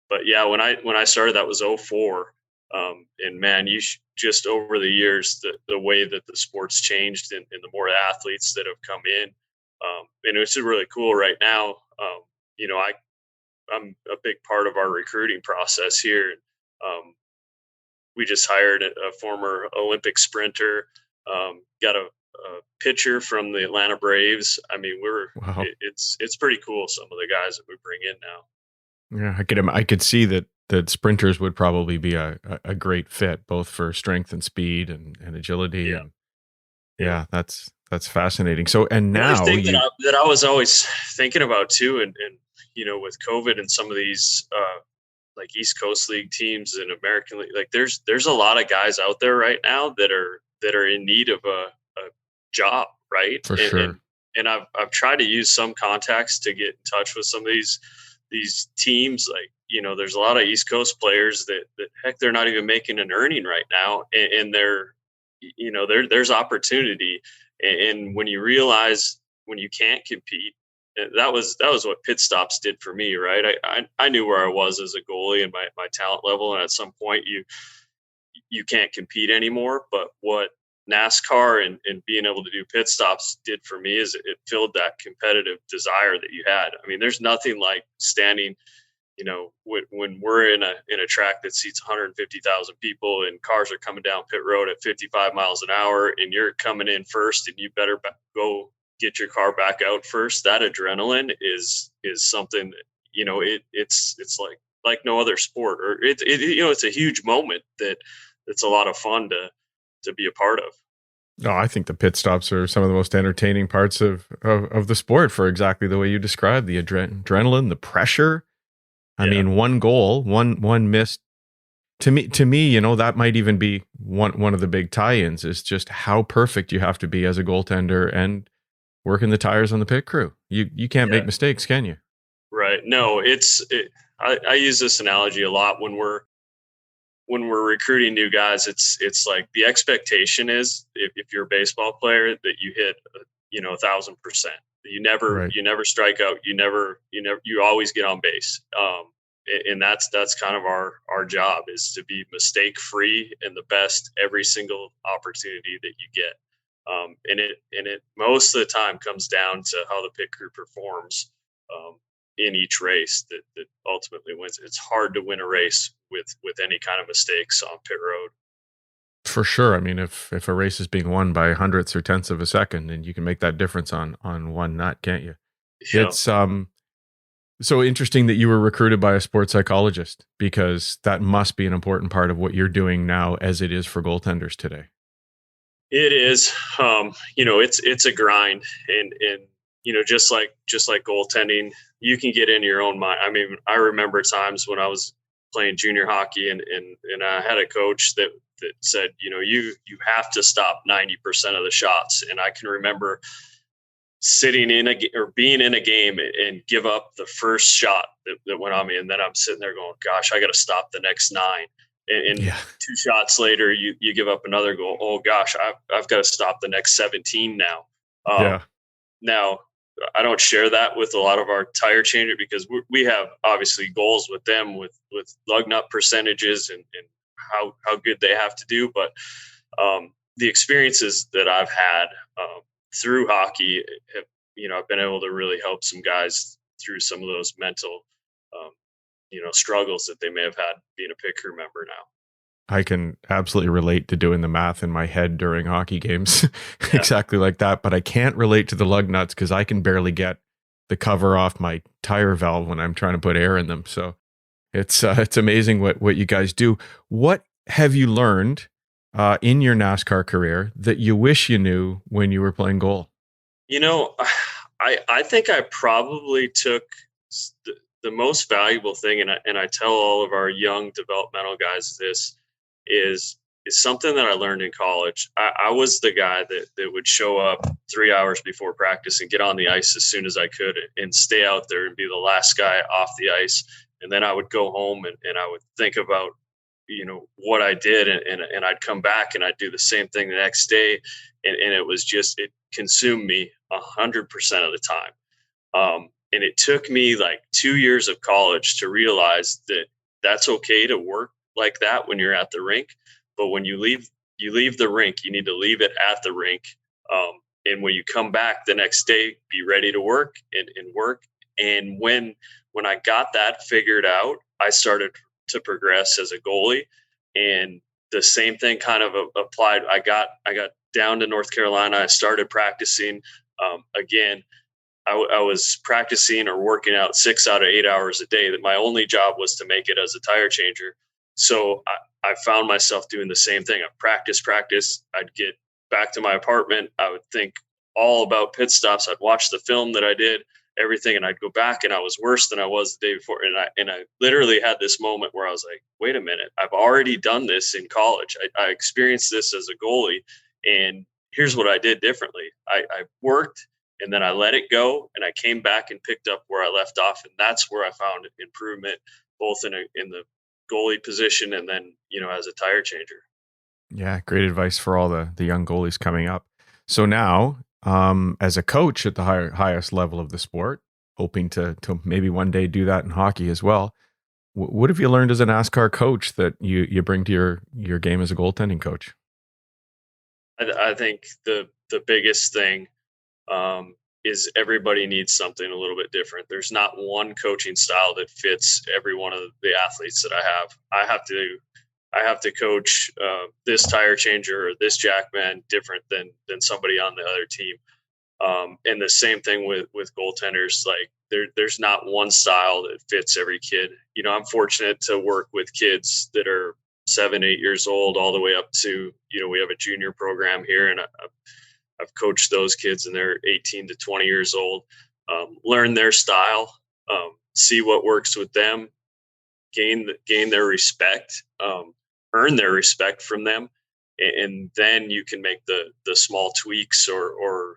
But yeah, when I started, that was 2004. And man, just over the years, the way that the sport's changed and the more athletes that have come in, and it's really cool right now. I'm a big part of our recruiting process here. We just hired a former Olympic sprinter, got a pitcher from the Atlanta Braves. I mean, Wow. It's pretty cool, some of the guys that we bring in now. Yeah, I could see that sprinters would probably be a great fit, both for strength and speed and agility. Yeah. And yeah, that's fascinating. So, and now that I was always thinking about too, and with COVID and some of these like East Coast League teams and American League, like there's a lot of guys out there right now that are in need of a job, right? For sure. And I've tried to use some contacts to get in touch with some of these teams. Like, there's a lot of East Coast players that heck, they're not even making an earning right now, and they're there's opportunity. And when you realize when you can't compete, that was what pit stops did for me, right? I knew where I was as a goalie and my talent level, and at some point you can't compete anymore. But what NASCAR and being able to do pit stops did for me is it filled that competitive desire that you had. I mean, there's nothing like standing, when we're in a track that seats 150,000 people and cars are coming down pit road at 55 miles an hour, and you're coming in first, and you better go get your car back out first. That adrenaline is something that, it's like no other sport, or it's a huge moment that it's a lot of fun to be a part of. No, I think the pit stops are some of the most entertaining parts of the sport for exactly the way you described the adrenaline, the pressure. I mean, one goal, one missed. To me, that might even be one of the big tie-ins is just how perfect you have to be as a goaltender and working the tires on the pit crew. You can't make mistakes, can you? Right. No, I use this analogy a lot when we're recruiting new guys. It's like the expectation is if you're a baseball player that you hit 1,000%. You never strike out. You always get on base. And that's kind of our job is to be mistake free and the best every single opportunity that you get. And it most of the time comes down to how the pit crew performs in each race that ultimately wins. It's hard to win a race with any kind of mistakes on pit road. For sure. I mean, if a race is being won by hundredths or tenths of a second, and you can make that difference on one nut, can't you? Yeah. It's so interesting that you were recruited by a sports psychologist, because that must be an important part of what you're doing now, as it is for goaltenders today. It is. It's a grind, and just like goaltending, you can get into your own mind. I mean, I remember times when I was playing junior hockey, and I had a coach that said, you have to stop 90% of the shots. And I can remember sitting being in a game and give up the first shot that went on me, and then I'm sitting there going, "Gosh, I got to stop the next 9." And 2 shots later, you give up another goal. Oh gosh, I've got to stop the next 17 now. Now, I don't share that with a lot of our tire changer, because we have obviously goals with them with lug nut percentages and how good they have to do. But the experiences that I've had through hockey have, I've been able to really help some guys through some of those mental, struggles that they may have had being a pit crew member now. I can absolutely relate to doing the math in my head during hockey games exactly like that. But I can't relate to the lug nuts because I can barely get the cover off my tire valve when I'm trying to put air in them. So it's amazing what you guys do. What have you learned in your NASCAR career that you wish you knew when you were playing goal? I think I probably took the most valuable thing, and I tell all of our young developmental guys this, is something that I learned in college. I was the guy that would show up 3 hours before practice and get on the ice as soon as I could and stay out there and be the last guy off the ice. And then I would go home and I would think about, what I did, and I'd come back and I'd do the same thing the next day. And it was just, it consumed me 100% of the time. And it took me like 2 years of college to realize that that's okay to work like that when you're at the rink. But when you leave the rink, you need to leave it at the rink. And when you come back the next day, be ready to work and work. And when I got that figured out, I started to progress as a goalie. And the same thing kind of applied. I got down to North Carolina. I started practicing again. I was practicing or working out 6 out of 8 hours a day. That my only job was to make it as a tire changer. So I found myself doing the same thing. I practice. I'd get back to my apartment. I would think all about pit stops. I'd watch the film that I did, everything, and I'd go back, and I was worse than I was the day before. And I literally had this moment where I was like, wait a minute, I've already done this in college. I experienced this as a goalie, and here's what I did differently. I worked, and then I let it go, and I came back and picked up where I left off. And that's where I found improvement, both in the goalie position and then, as a tire changer. Yeah, great advice for all the young goalies coming up. So now, as a coach at the highest level of the sport, hoping to maybe one day do that in hockey as well. What have you learned as a NASCAR coach that you bring to your game as a goaltending coach? I think the biggest thing is everybody needs something a little bit different. There's not one coaching style that fits every one of the athletes that I have. I have to coach this tire changer or this jackman different than somebody on the other team. And the same thing with goaltenders. Like there's not one style that fits every kid. I'm fortunate to work with kids that are 7, 8 years old, all the way up to we have a junior program here, and I've coached those kids, and they're 18 to 20 years old. Learn their style, see what works with them, gain their respect, earn their respect from them, and then you can make the small tweaks or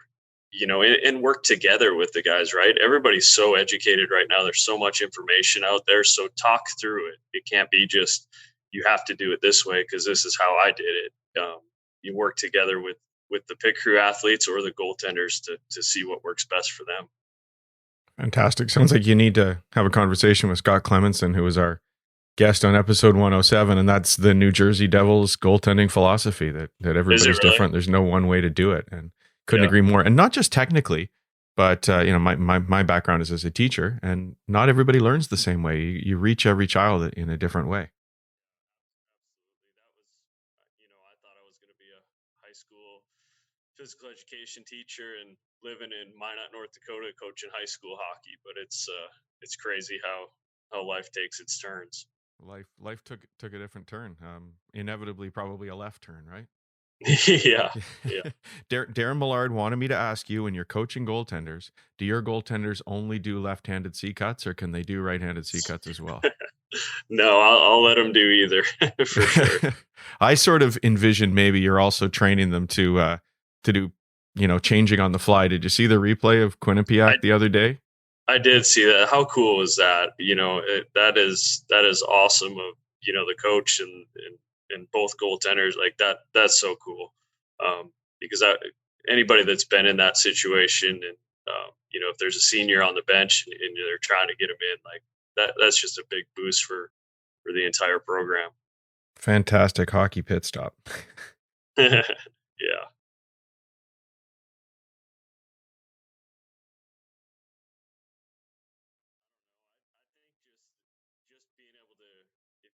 and work together with the guys. Right? Everybody's so educated right now. There's so much information out there. So talk through it. It can't be just you have to do it this way because this is how I did it. You work together with the pit crew athletes or the goaltenders to see what works best for them. Fantastic. Sounds like you need to have a conversation with Scott Clemenson, who was our guest on episode 107, and that's the New Jersey Devils goaltending philosophy that everybody's really? different. There's no one way to do it, and couldn't Yeah. agree more. And not just technically, but my background is as a teacher, and not everybody learns the same way. You reach every child in a different way. Absolutely. I thought I was going to be a high school physical education teacher and living in Minot, North Dakota, coaching high school hockey. But it's crazy how life takes its turns. Life took a different turn. Inevitably, probably a left turn, right? Yeah, yeah. Darren Millard wanted me to ask you, when you're coaching goaltenders, do your goaltenders only do left-handed C cuts, or can they do right-handed C cuts as well? No, I'll let them do either for sure. I sort of envisioned maybe you're also training them to do, changing on the fly. Did you see the replay of I Quinnipiac the other day? I did see that. How cool was that? That is awesome of the coach and both goaltenders, like that. That's so cool. Because anybody that's been in that situation, and if there's a senior on the bench and they're trying to get him in, like that's just a big boost for the entire program. Fantastic hockey pit stop. Yeah. I think just being able to,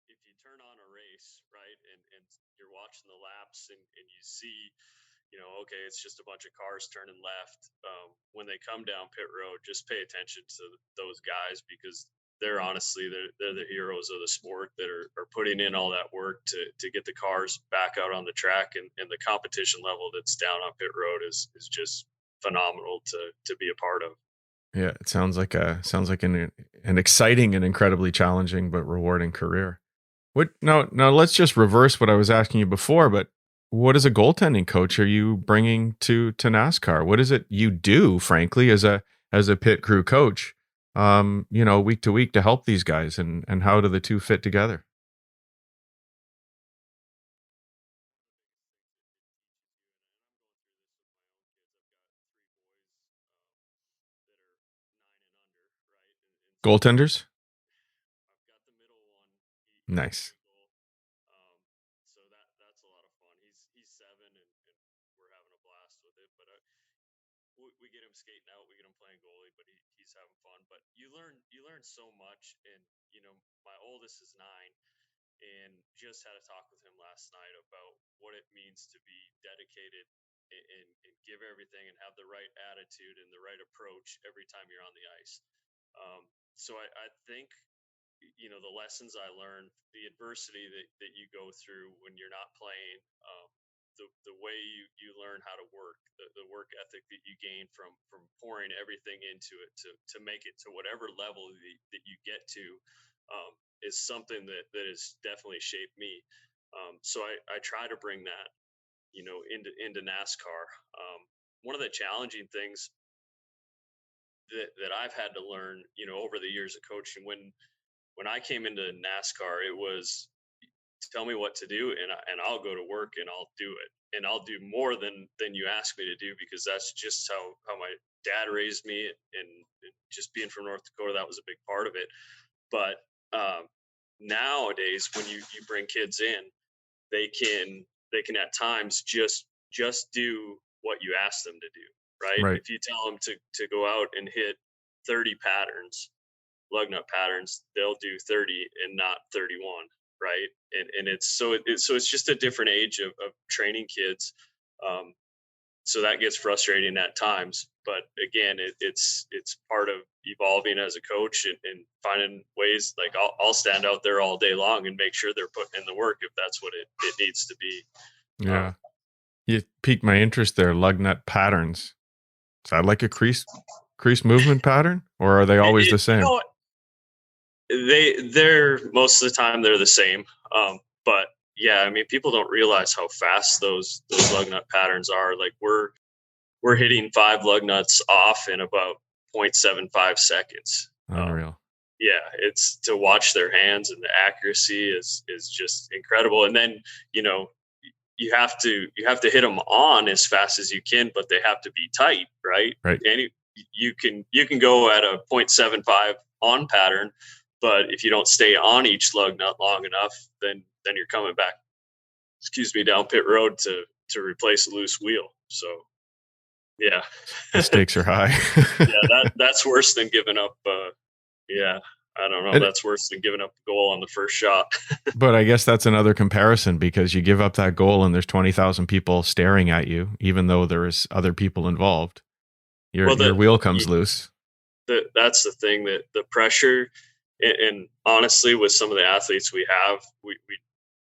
if you turn on a race, right, and you're watching the laps, and you see, okay, it's just a bunch of cars turning left. When they come down pit road, just pay attention to those guys, because they're honestly they're the heroes of the sport that are putting in all that work to get the cars back out on the track, and the competition level that's down on pit road is just phenomenal to be a part of. Yeah, it sounds like an exciting and incredibly challenging but rewarding career. What now let's just reverse what I was asking you before, but what as a goaltending coach are you bringing to NASCAR? What is it you do, frankly, as a pit crew coach, week to week to help these guys, and how do the two fit together? Goaltenders? I've got the middle one. He's Nice. Michael. So that's a lot of fun. He's 7, and we're having a blast with it. But we get him skating out, we get him playing goalie, but he's having fun. But you learn so much, and my oldest is 9, and just had a talk with him last night about what it means to be dedicated and give everything and have the right attitude and the right approach every time you're on the ice. So I think the lessons I learned, the adversity that you go through when you're not playing, the way you learn how to work, the work ethic that you gain from pouring everything into it to make it to whatever level that you get to, is something that has definitely shaped me. So I try to bring that into NASCAR. One of the challenging things that I've had to learn, over the years of coaching, when I came into NASCAR, it was tell me what to do, and I'll go to work and I'll do it, and I'll do more than you ask me to do, because that's just how my dad raised me, and just being from North Dakota, that was a big part of it. But nowadays, when you bring kids in, they can at times just do what you ask them to do, right? Right. If you tell them to go out and hit 30 patterns, lug nut patterns, they'll do 30 and not 31, right? And it's just a different age of training kids. Um, so that gets frustrating at times, but again, it's part of evolving as a coach, and finding ways. Like I'll stand out there all day long and make sure they're putting in the work if that's what it needs to be. Yeah. Um, You piqued my interest there. Lug nut patterns. Is that like a crease movement pattern, or are they always the same? they're most of the time they're the same. But yeah, I mean, people don't realize how fast those lug nut patterns are. Like we're hitting 5 lug nuts off in about 0.75 seconds. Unreal. Yeah, it's to watch their hands, and the accuracy is just incredible. And then, you know, you have to hit them on as fast as you can, but they have to be tight, right? Right. And you can go at a 0.75 on pattern, but if you don't stay on each lug nut long enough, then you're coming back, down pit road to replace a loose wheel. So yeah, The stakes are high. yeah, that's worse than giving up. Yeah, I don't know. And- That's worse than giving up the goal on the first shot. But I guess that's another comparison, because you give up that goal and there's 20,000 people staring at you, even though there's other people involved. Your wheel comes loose. That's the thing, that the pressure, and honestly, with some of the athletes we have, we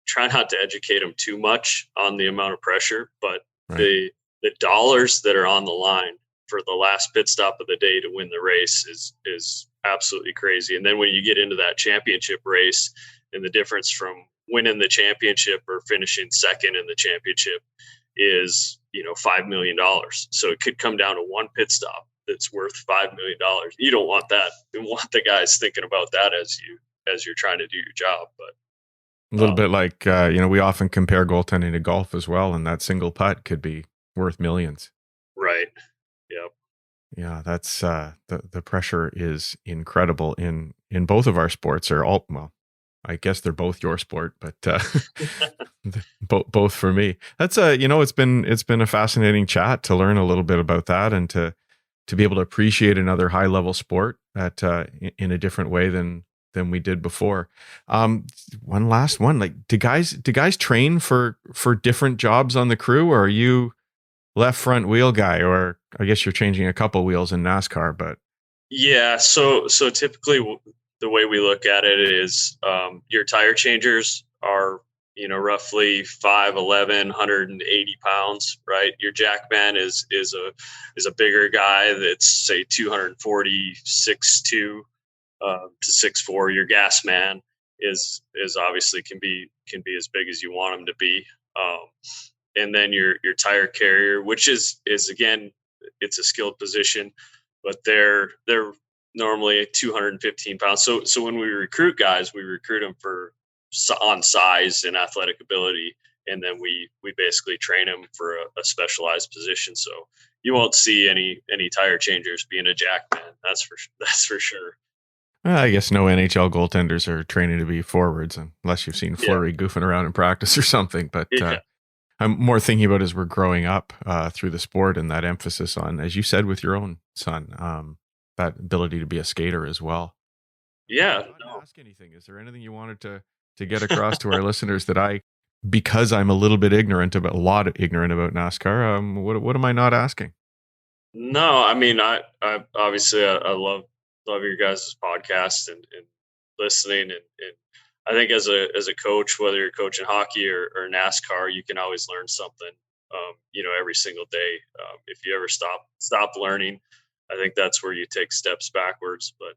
try not to educate them too much on the amount of pressure, but Right. the dollars that are on the line for the last pit stop of the day to win the race is absolutely crazy. And then when you get into that championship race, and the difference from winning the championship or finishing second in the championship is, $5 million. So it could come down to one pit stop that's worth $5 million. You don't want that. You want the guys thinking about that as you're trying to do your job. But A little bit like, we often compare goaltending to golf as well, and that single putt could be worth millions. right. Yep. Yeah, that's the pressure is incredible in both of our sports, or all. Well, I guess they're both your sport, but both for me. That's it's been a fascinating chat to learn a little bit about that, and to be able to appreciate another high level sport at in a different way than we did before. One last one, like, do guys train for different jobs on the crew, or are you left front wheel guy, or I guess you're changing a couple wheels in NASCAR, but Yeah. So typically the way we look at it is, your tire changers are, roughly 5'11", 180 pounds, right? Your jackman is a bigger guy that's, say, 240, 6'2", to 6'4". Your gas man is obviously can be as big as you want him to be. And then your tire carrier, which is again, it's a skilled position, but they're normally 215 pounds. So when we recruit guys, we recruit them on size and athletic ability, and then we basically train them for a specialized position. So you won't see any tire changers being a jackman. That's for sure. I guess no NHL goaltenders are training to be forwards, unless you've seen Fleury goofing around in practice or something. But I'm more thinking about, as we're growing up through the sport, and that emphasis on, as you said with your own son, that ability to be a skater as well. Yeah. Ask anything. Is there anything you wanted to get across to our listeners that because I'm a little bit ignorant about NASCAR, what am I not asking? No, I mean, I obviously I love your guys' podcast and listening, and I think as a coach, whether you're coaching hockey or NASCAR, you can always learn something, every single day. If you ever stop learning, I think that's where you take steps backwards. But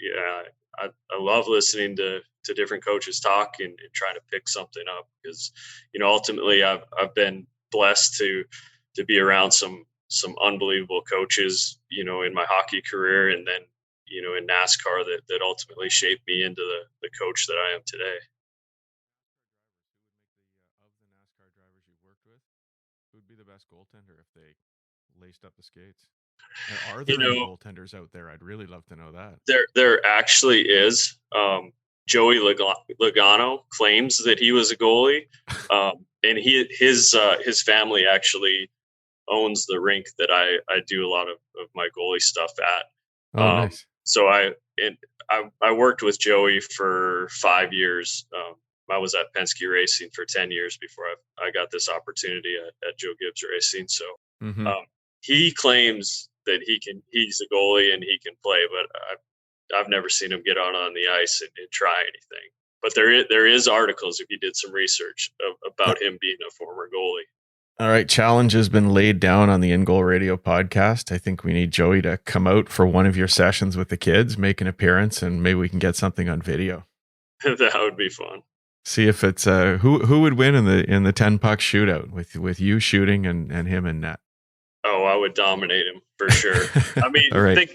yeah, I love listening to different coaches talk, and trying to pick something up, because, ultimately I've been blessed to be around some unbelievable coaches, in my hockey career, and then, in NASCAR, that ultimately shaped me into the coach that I am today. goaltender if they laced up the skates? And are You there any know, goaltenders out there? I'd really love to know that. there actually is. Joey Logano claims that he was a goalie, and his family actually owns the rink that I do a lot of my goalie stuff at. Oh, nice. So I worked with Joey for 5 years. I was at Penske Racing for 10 years before I got this opportunity at Joe Gibbs Racing. So Mm-hmm. he claims that he's a goalie and he can play, but I've never seen him get out on the ice and try anything. But there is articles if you did some research about him being a former goalie. All right, challenge has been laid down on the In Goal Radio podcast. I think we need Joey to come out for one of your sessions with the kids, make an appearance, and maybe we can get something on video. That would be fun. See if it's who would win in the 10 puck shootout with you shooting and him in net. Oh, I would dominate him for sure. I mean, All right.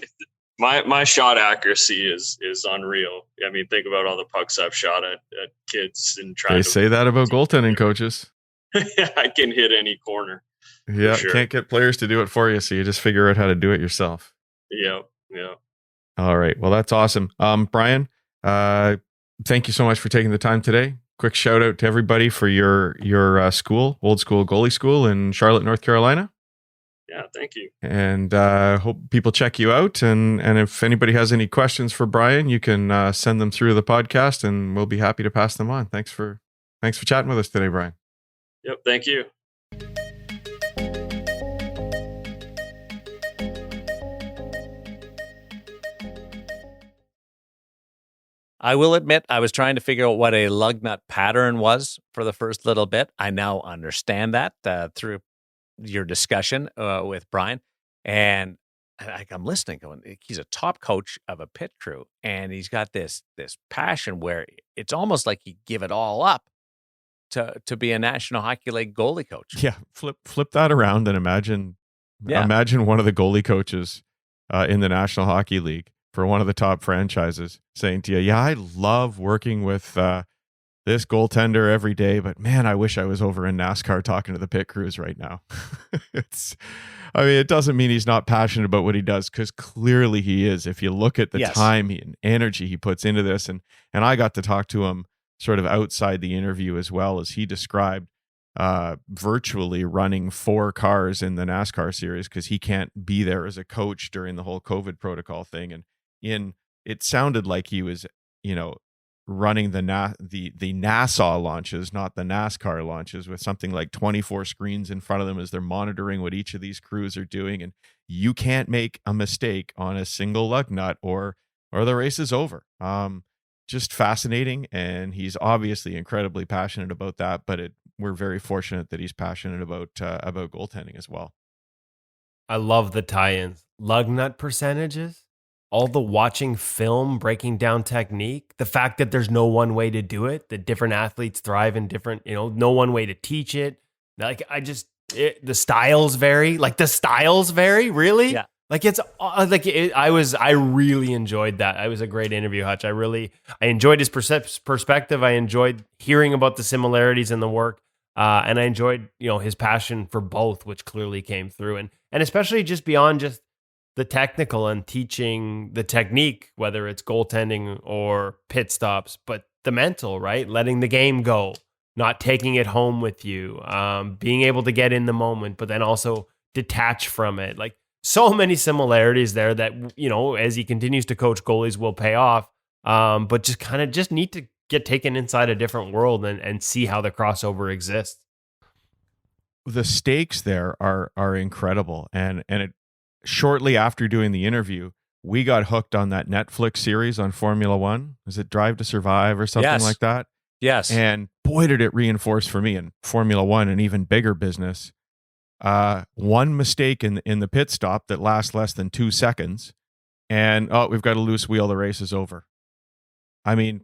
my shot accuracy is unreal. I mean, think about all the pucks I've shot at kids and trying They to say that about goaltending coaches. I can hit any corner. Yeah, sure. Can't get players to do it for you, so you just figure out how to do it yourself. Yeah. All right. Well, that's awesome. Brian, thank you so much for taking the time today. Quick shout out to everybody for your school, Old School Goalie School in Charlotte, North Carolina. Yeah, thank you. And hope people check you out. And if anybody has any questions for Brian, you can send them through the podcast, and we'll be happy to pass them on. Thanks for chatting with us today, Brian. Yep, thank you. I will admit I was trying to figure out what a lug nut pattern was for the first little bit. I now understand that through your discussion with Brian. And I'm listening, going, he's a top coach of a pit crew, and he's got this passion where it's almost like he'd give it all up to be a National Hockey League goalie coach. Yeah, flip that around and imagine one of the goalie coaches in the National Hockey League for one of the top franchises saying to you, yeah, I love working with this goaltender every day, but man, I wish I was over in NASCAR talking to the pit crews right now. It doesn't mean he's not passionate about what he does, because clearly he is. If you look at the time and energy he puts into this, and I got to talk to him sort of outside the interview as well, as he described virtually running 4 cars in the NASCAR series because he can't be there as a coach during the whole COVID protocol thing. And it sounded like he was, running the NASA launches, not the NASCAR launches, with something like 24 screens in front of them as they're monitoring what each of these crews are doing. And you can't make a mistake on a single lug nut or the race is over. Just fascinating. And he's obviously incredibly passionate about that, but we're very fortunate that he's passionate about goaltending as well. I love the tie-ins. Lug nut percentages, all the watching film, breaking down technique, the fact that there's no one way to do it, that different athletes thrive in different, no one way to teach it. Like the styles vary. Like the styles vary, really? Yeah. Like I really enjoyed that. It was a great interview, Hutch. I enjoyed his perspective. I enjoyed hearing about the similarities in the work. And I enjoyed, his passion for both, which clearly came through. And especially just beyond just the technical and teaching the technique, whether it's goaltending or pit stops, but the mental, right? Letting the game go, not taking it home with you, being able to get in the moment, but then also detach from it. Like so many similarities there that, as he continues to coach goalies will pay off. But just need to get taken inside a different world and see how the crossover exists. The stakes there are incredible. And shortly after doing the interview, we got hooked on that Netflix series on Formula One. Is it Drive to Survive or something like that? Yes. And boy, did it reinforce for me in Formula One, an even bigger business. One mistake in the pit stop that lasts less than 2 seconds, and we've got a loose wheel. The race is over. I mean,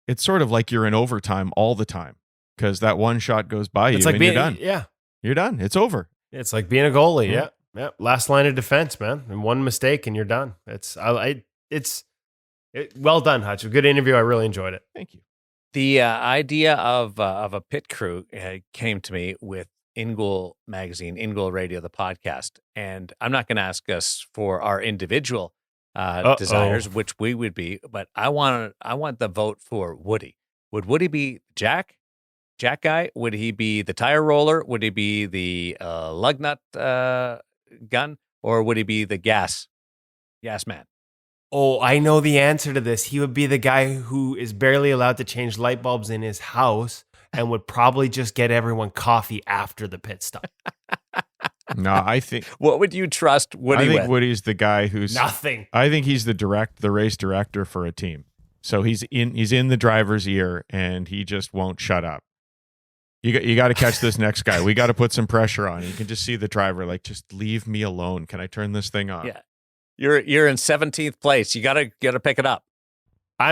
it's sort of like you're in overtime all the time because that one shot goes by you and you're done. Yeah, you're done. It's over. It's like being a goalie. Yeah. Yeah, last line of defense, man. And one mistake and you're done. It's well done, Hutch. A good interview. I really enjoyed it. Thank you. The idea of a pit crew came to me with In Goal Magazine, In Goal Radio, the podcast. And I'm not going to ask us for our individual desires, which we would be, but I want the vote for Woody. Would Woody be Jack guy? Would he be the tire roller? Would he be the lug nut gun? Or would he be the gas man? Oh, I know the answer to this. He would be the guy who is barely allowed to change light bulbs in his house and would probably just get everyone coffee after the pit stop. No, I think. What would you trust Woody I think with? Woody's the guy who's Nothing. I think he's the race director for a team. So he's in the driver's ear and he just won't shut up. You got to catch this next guy. We got to put some pressure on. You can just see the driver like, just leave me alone. Can I turn this thing off? Yeah. You're in 17th place. You gotta pick it up. I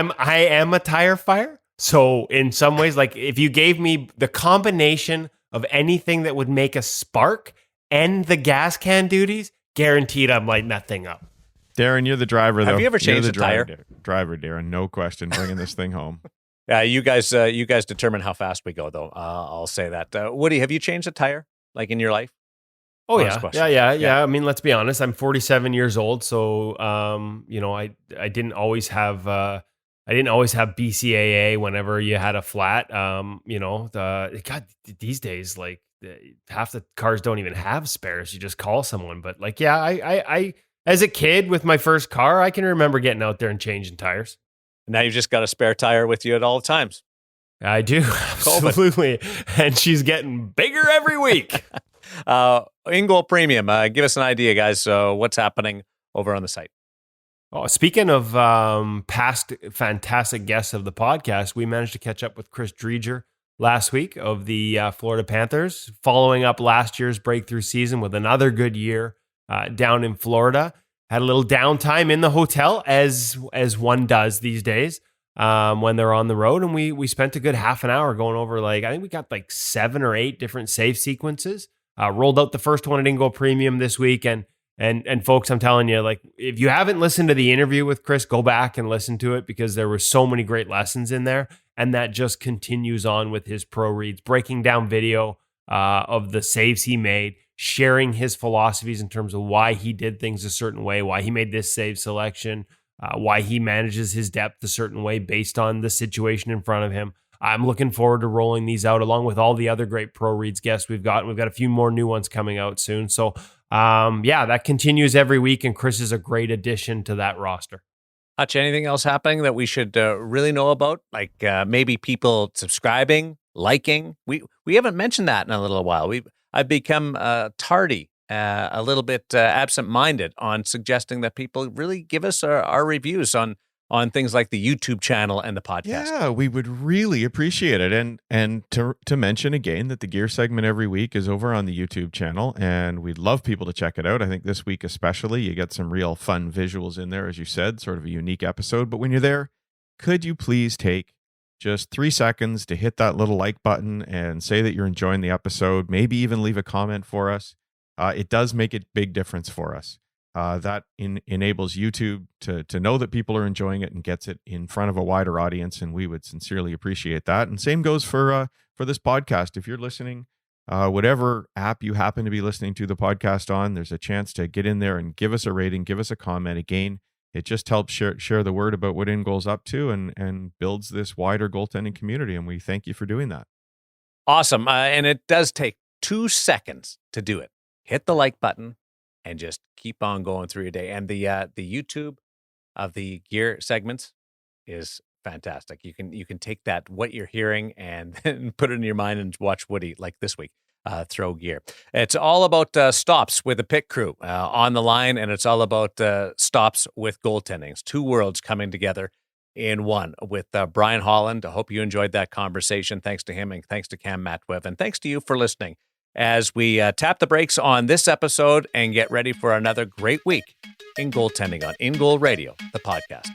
am a tire fire. So in some ways, like if you gave me the combination of anything that would make a spark and the gas can duties, guaranteed I'm lighting that thing up. Darren, you're the driver, though. Have you ever changed the a tire? Driver, Darren. No question. Bringing this thing home. You guys determine how fast we go, though. I'll say that. Woody, have you changed a tire like in your life? Oh Honest yeah. question. Yeah. I mean, let's be honest. I'm 47 years old, so I didn't always have BCAA whenever you had a flat. God, these days, like half the cars don't even have spares. You just call someone. But like, yeah, I as a kid with my first car, I can remember getting out there and changing tires. Now you've just got a spare tire with you at all times. I do, absolutely. And she's getting bigger every week. In Goal Premium, give us an idea, guys. What's happening over on the site? Oh, speaking of past fantastic guests of the podcast, we managed to catch up with Chris Dreger last week of the Florida Panthers, following up last year's breakthrough season with another good year down in Florida. Had a little downtime in the hotel, as one does these days when they're on the road. And we spent a good half an hour going over, I think we got 7 or 8 different save sequences. Rolled out the first one at In Goal Premium this week. And folks, I'm telling you, if you haven't listened to the interview with Chris, go back and listen to it because there were so many great lessons in there. And that just continues on with his pro reads, breaking down video of the saves he made, sharing his philosophies in terms of why he did things a certain way, why he made this save selection, why he manages his depth a certain way based on the situation in front of him. I'm looking forward to rolling these out along with all the other great pro reads guests we've got. And we've got a few more new ones coming out soon. So that continues every week. And Chris is a great addition to that roster. Hutch, anything else happening that we should really know about? Maybe people subscribing, liking? We haven't mentioned that in a little while. I've become tardy, a little bit absent-minded on suggesting that people really give us our reviews on things like the YouTube channel and the podcast. Yeah, we would really appreciate it. And to mention again that the gear segment every week is over on the YouTube channel, and we'd love people to check it out. I think this week especially, you get some real fun visuals in there, as you said, sort of a unique episode. But when you're there, could you please take just 3 seconds to hit that little like button and say that you're enjoying the episode, maybe even leave a comment for us. It does make a big difference for us. That enables YouTube to know that people are enjoying it and gets it in front of a wider audience, and we would sincerely appreciate that. And same goes for this podcast. If you're listening, whatever app you happen to be listening to the podcast on, there's a chance to get in there and give us a rating, give us a comment. Again, it just helps share the word about what In Goal's up to and builds this wider goaltending community, and we thank you for doing that. Awesome. And it does take 2 seconds to do it. Hit the like button and just keep on going through your day. And the YouTube of the gear segments is fantastic. You can take that, what you're hearing, and then put it in your mind and watch Woody, like this week, throw gear. It's all about stops with the pit crew on the line, and it's all about stops with goaltending. It's 2 worlds coming together in one with Brian Haaland. I hope you enjoyed that conversation. Thanks to him, and thanks to Cam Matwev, and thanks to you for listening as we tap the brakes on this episode and get ready for another great week in goaltending on In Goal Radio, the podcast.